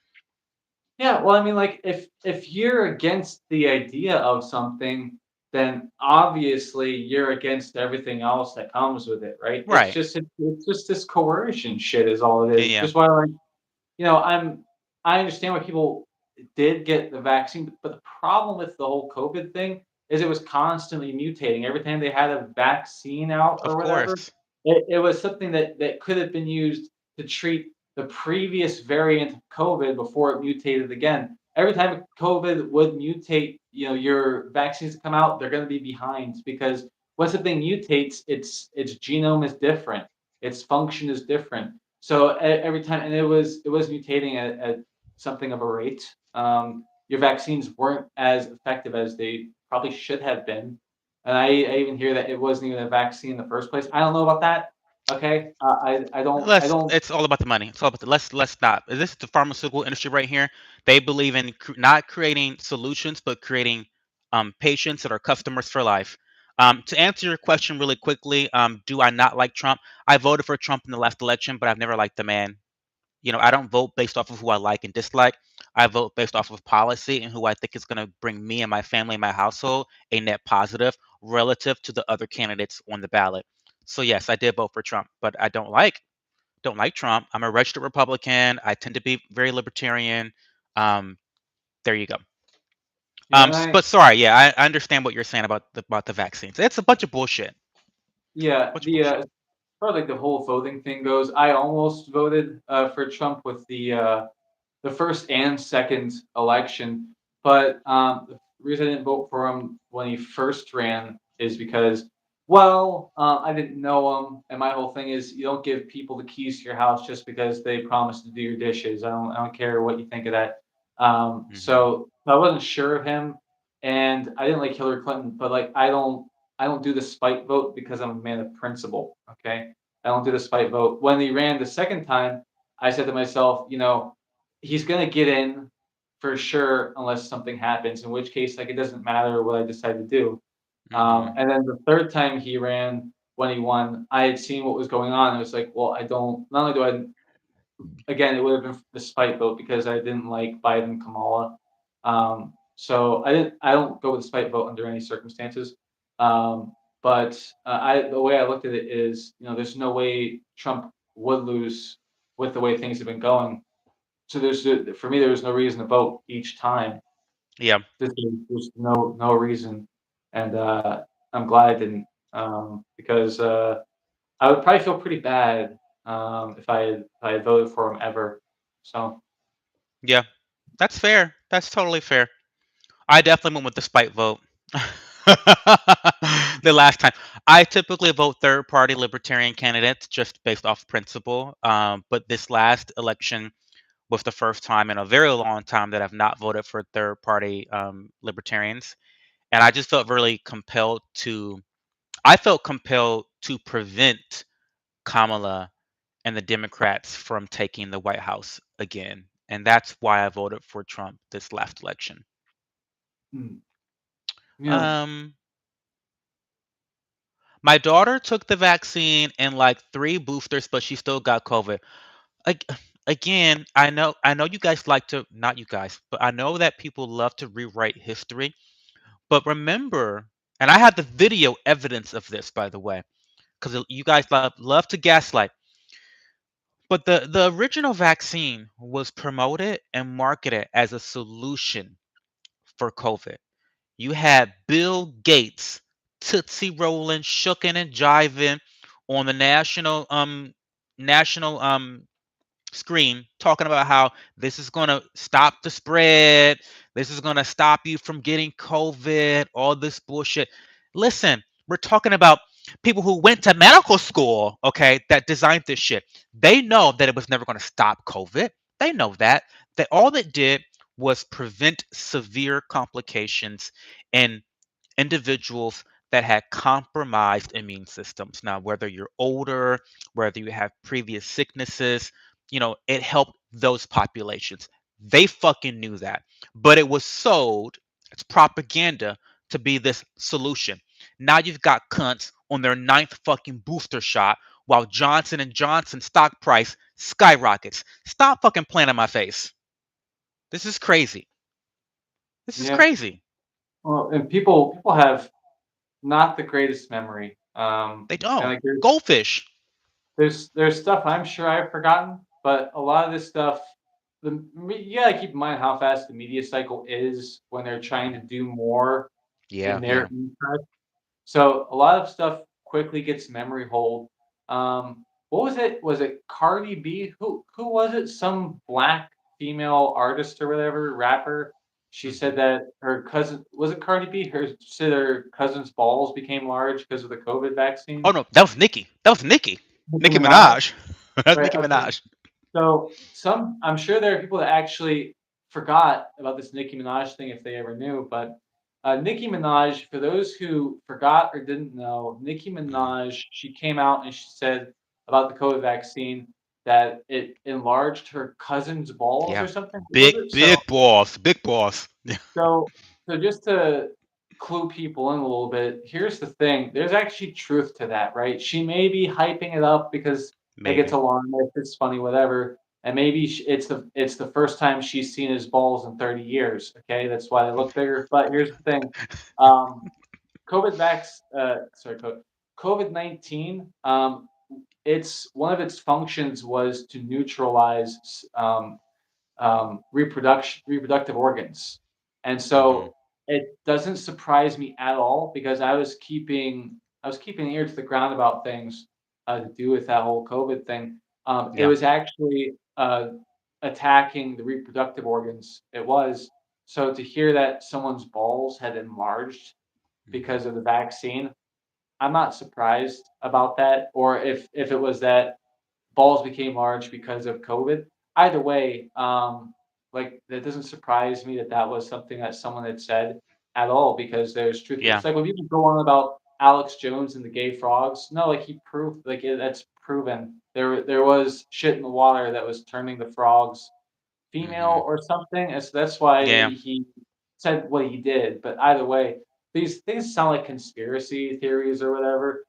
Yeah, well, I mean, like, if you're against the idea of something, then obviously you're against everything else that comes with it, right? Right. It's just this coercion shit is all it Yeah, is. yeah. Just why, like, you know, I understand why people did get the vaccine, but the problem with the whole COVID thing is it was constantly mutating. Every time they had a vaccine out Of or whatever, course. it was something that could have been used to treat the previous variant of COVID before it mutated again. Every time COVID would mutate, your vaccines that come out, they're going to be behind because once something mutates, its genome is different, its function is different. So every time, and it was mutating at something of a rate. Your vaccines weren't as effective as they probably should have been, and I even hear that it wasn't even a vaccine in the first place. I don't know about that. Okay, I Let's don't. It's all about the money. It's all about the let's not. This is the pharmaceutical industry right here. They believe in not creating solutions, but creating patients that are customers for life. To answer your question really quickly, do I not like Trump? I voted for Trump in the last election, but I've never liked the man. I don't vote based off of who I like and dislike. I vote based off of policy and who I think is going to bring me and my family and my household a net positive relative to the other candidates on the ballot. So yes, I did vote for Trump, but I don't like Trump. I'm a registered Republican. I tend to be very libertarian. Um, there you go. Yeah, and I But sorry, yeah, I understand what you're saying about the vaccines. It's a bunch of bullshit. yeah Bunch of the bullshit. as far as like the whole voting thing goes, I almost voted for Trump with the first and second election, but the reason I didn't vote for him when he first ran is because, well, I didn't know him, and my whole thing is you don't give people the keys to your house just because they promised to do your dishes. I don't care what you think of that. Hmm. So I wasn't sure of him, and I didn't like Hillary Clinton, but like I don't do the spite vote because I'm a man of principle. Okay, I don't do the spite vote. When he ran the second time, I said to myself, he's gonna get in for sure unless something happens. In which case, like it doesn't matter what I decide to do. Hmm. And then the third time he ran when he won, I had seen what was going on. It was like, well, I don't. Not only do I, again, it would have been the spite vote because I didn't like Biden Kamala. So I didn't. I don't go with the spite vote under any circumstances. Um, but the way I looked at it is, there's no way Trump would lose with the way things have been going. So for me, there was no reason to vote each time. Yeah. There's no reason, and I'm glad I didn't, because I would probably feel pretty bad if I had voted for him ever. So Yeah. That's fair. That's totally fair. I definitely went with the spite vote. The last time. I typically vote third party libertarian candidates just based off principle. But this last election was the first time in a very long time that I've not voted for third party libertarians. And I just felt really compelled to, I felt compelled to prevent Kamala and the Democrats from taking the White House again. And that's why I voted for Trump this last election. Mm. Yeah. Um, my daughter took the vaccine and like 3 boosters, but she still got COVID. Ag- Again, I know you guys like to, not you guys, but I know that people love to rewrite history. But remember, and I have the video evidence of this, by the way, because you guys love to gaslight. But the original vaccine was promoted and marketed as a solution for COVID. You had Bill Gates tootsie rolling, shooking and jiving on the national screen talking about how this is going to stop the spread. This is going to stop you from getting COVID, all this bullshit. Listen, we're talking about people who went to medical school, okay, that designed this shit. They know that it was never going to stop COVID. They know that. That all it did was prevent severe complications in individuals that had compromised immune systems. Now, whether you're older, whether you have previous sicknesses, it helped those populations. They fucking knew that. But it was sold as propaganda to be this solution. Now you've got cunts on their ninth fucking booster shot while Johnson and Johnson stock price skyrockets. Stop fucking playing in my face. This is crazy. This is Yeah. crazy. Well, and people have not the greatest memory. They And don't. like Goldfish. there's stuff I'm sure I've forgotten, but a lot of this stuff, you gotta keep in mind how fast the media cycle is when they're trying to do more in Yeah, their yeah. interest. So a lot of stuff quickly gets memory hold. What was it? Was it Cardi B? Who was it? Some black female artist or whatever, rapper. She said Mhm. that her cousin, was it Cardi B? Her said her cousin's balls became large because of the COVID Oh vaccine. no, that was Nicki. That was Nicki. Nicki Nicki Minaj, Minaj. That's right? Nicki Okay. Minaj. So I'm sure there are people that actually forgot about this Nicki Minaj thing if they ever knew. But Nicki Minaj, for those who forgot or didn't know, Nicki Mhm. Minaj, she came out and she said about the COVID vaccine that it enlarged her cousin's balls Yeah. or something. Was Big, it? So big boss. Big boss. Yeah. so so just to clue people in a little bit, here's the thing. There's actually truth to that, right? She may be hyping it up because like it's Maybe. alarmist, it's funny, whatever. And maybe it's the first time she's seen his balls in 30 years. Okay, that's why they look bigger. But here's the thing. Um, COVID-19, it's one of its functions was to neutralize reproductive organs. And Hmm. so it doesn't surprise me at all because I was keeping ear to the ground about things to do with that whole COVID thing. It Yeah. was actually attacking the reproductive organs. It was. So to hear that someone's balls had enlarged Hmm. because of the vaccine, I'm not surprised about that. Or if it was that balls became large because of COVID. Either way, like that doesn't surprise me that that was something that someone had said at all because there's truth. Yeah. It's like when people go on about Alex Jones and the gay frogs. No, like he proved that's proven. There was shit in the water that was turning the frogs Hmm. female or something. And so that's why Yeah. he said what he did. But either way, these things sound like conspiracy theories or whatever.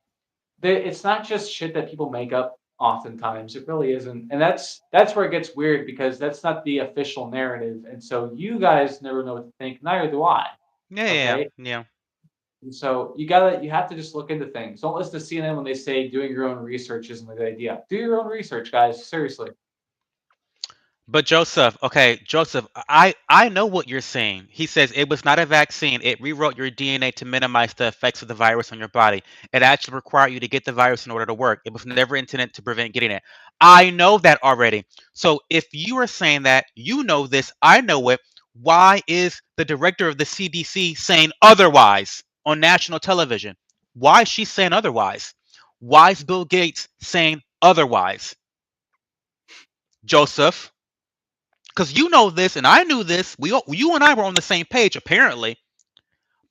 It's not just shit that people make up oftentimes. It really isn't. And that's where it gets weird because that's not the official narrative. And so you guys never know what to think, neither do I. Yeah. Yeah. Okay. Yeah. And so you have to just look into things. Don't listen to CNN when they say doing your own research isn't a good idea. Do your own research, guys. Seriously. But Joseph, okay, Joseph, I know what you're saying. He says it was not a vaccine. It rewrote your DNA to minimize the effects of the virus on your body. It actually required you to get the virus in order to work. It was never intended to prevent getting it. I know that already. So if you are saying that, you know this, I know it. Why is the director of the CDC saying otherwise on national television? Why is she saying otherwise? Why is Bill Gates saying otherwise? Joseph, because you know this and I knew this. You and I were on the same page apparently,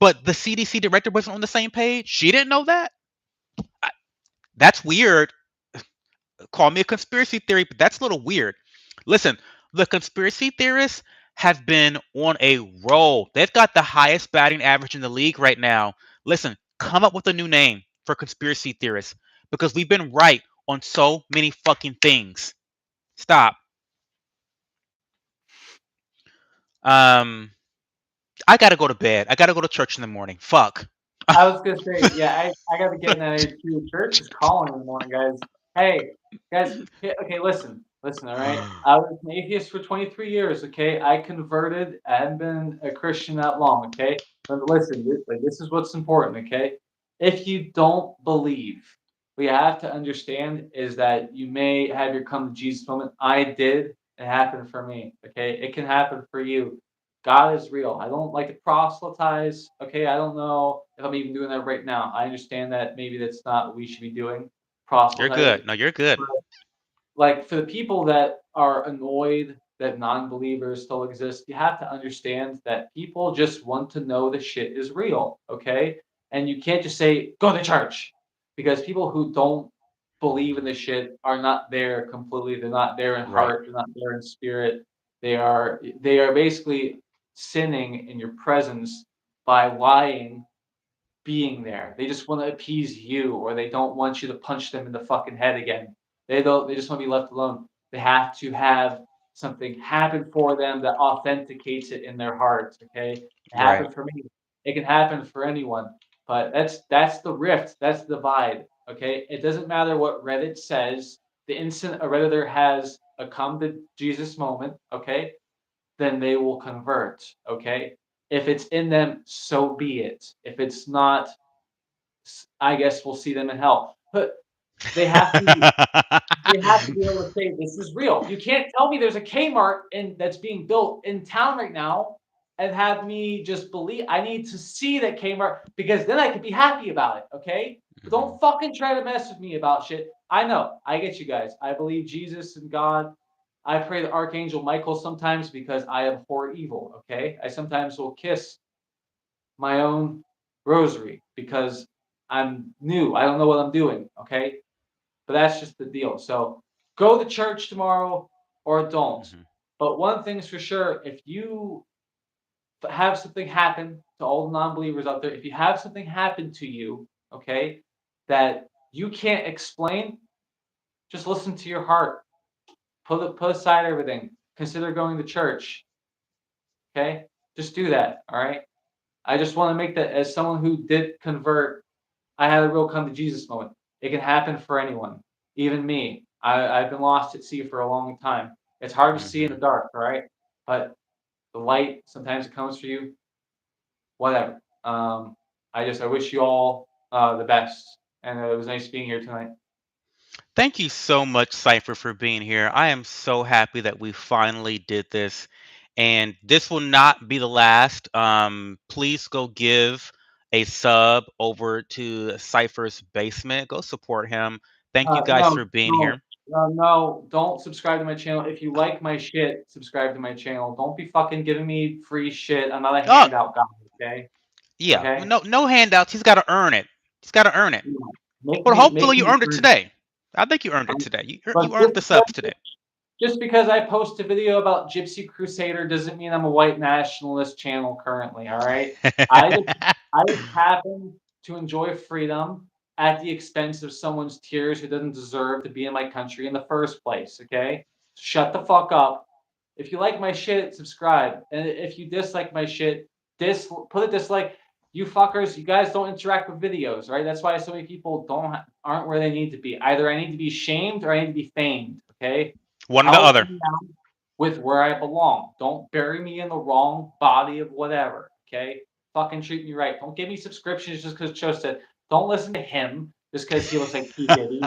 but the CDC director wasn't on the same page. She didn't know that. I, that's weird. call me a conspiracy theory, but that's a little weird. Listen, the conspiracy theorists have been on a roll. They've got the highest batting average in the league right now. Listen, come up with a new name for conspiracy theorists because we've been right on so many fucking things. Stop. Um, I gotta go to bed. I gotta go to church in the morning. Fuck. I was gonna say, yeah, I gotta get in that age too. Church is calling in the morning, guys. Hey, guys, okay, listen, all right. I was an atheist for 23 years. Okay, I converted. I haven't been a Christian that long. Okay, but listen, this is what's important. Okay, if you don't believe, what you have to understand is that you may have your come to Jesus moment. I did. It happened for me. Okay, it can happen for you. God is real. I don't like to proselytize. Okay, I don't know if I'm even doing that right now. I understand that maybe that's not what we should be doing, You're proselytizing. good. No, you're good. But like for the people that are annoyed that non-believers still exist, you have to understand that people just want to know the shit is real. Okay, and you can't just say go to church because people who don't believe in the shit are not there completely. They're not there in Right. heart. They're not there in spirit. They are basically sinning in your presence by lying, being there. They just want to appease you, or they don't want you to punch them in the fucking head again. They don't. They just want to be left alone. They have to have something happen for them that authenticates it in their hearts. Okay, it Right. happened for me. It can happen for anyone. But that's the rift. That's the divide. Okay, it doesn't matter what Reddit says. The instant a redditor has a come to Jesus moment, okay, then they will convert. Okay. If it's in them, so be it. If it's not, I guess we'll see them in hell. But they have to they have to be able to say this is real. You can't tell me there's a Kmart in that's being built in town right now and have me just believe. I need to see that Kmart because then I could be happy about it. Okay. But Mhm. don't fucking try to mess with me about shit. I know. I get you guys. I believe Jesus and God. I pray to Archangel Michael sometimes because I abhor evil. Okay. I sometimes will kiss my own rosary because I'm new. I don't know what I'm doing. Okay. But that's just the deal. So go to church tomorrow or don't. Mhm. But one thing's for sure, if you have something happen to all the non-believers out there, if you have something happen to you, okay, that you can't explain, just listen to your heart. Put aside everything. Consider going to church. Okay? Just do that. All right. I just want to make that as someone who did convert, I had a real come to Jesus moment. It can happen for anyone, even me. I've been lost at sea for a long time. It's hard to see in the Mhm. dark, all right? But the light sometimes it comes for you. Whatever. I wish you all the best, and it was nice being here tonight. Thank you so much, Cypher, for being here. I am so happy that we finally did this. And this will not be the last. Please go give a sub over to Cypher's basement. Go support him. Thank you guys No, for being no, here. no, don't subscribe to my channel. If you like my shit, subscribe to my channel. Don't be fucking giving me free shit. I'm not a Oh, handout guy, okay? yeah. Okay? No handouts. He's got to earn it. He's got to earn it. Yeah. Make But me hopefully make you me earned it earn today. I think you earned it it. today. But You earned the subs today. just because I post a video about Gypsy Crusader doesn't mean I'm a white nationalist channel currently, all right? I just I just happen to enjoy freedom at the expense of someone's tears who doesn't deserve to be in my country in the first place, okay? Shut the fuck up. If you like my shit, subscribe. And if you dislike my shit, put a dislike. You fuckers, you guys don't interact with videos, right? That's why so many people aren't where they need to be. Either I need to be shamed or I need to be famed, okay? One or the Help other. me out with where I belong. Don't bury me in the wrong body of whatever, okay? Fucking treat me right. Don't give me subscriptions just because Joe said. Don't listen to him just because he looks like P. Diddy,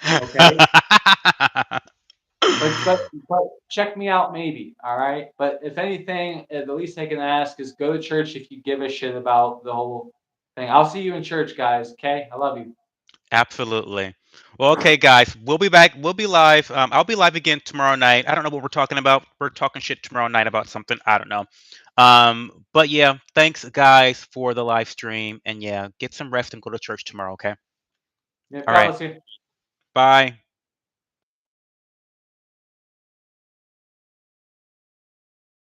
okay? But check me out maybe, all right? But if anything, the least I can ask is go to church if you give a shit about the whole thing. I'll see you in church, guys, okay? I love you. Absolutely. Well, okay, guys, we'll be back. We'll be live. I'll be live again tomorrow night. I don't know what we're talking about. We're talking shit tomorrow night about something. I don't know. But yeah, thanks, guys, for the live stream. And yeah, get some rest and go to church tomorrow. Okay. Yeah, All God right. bless you. Bye.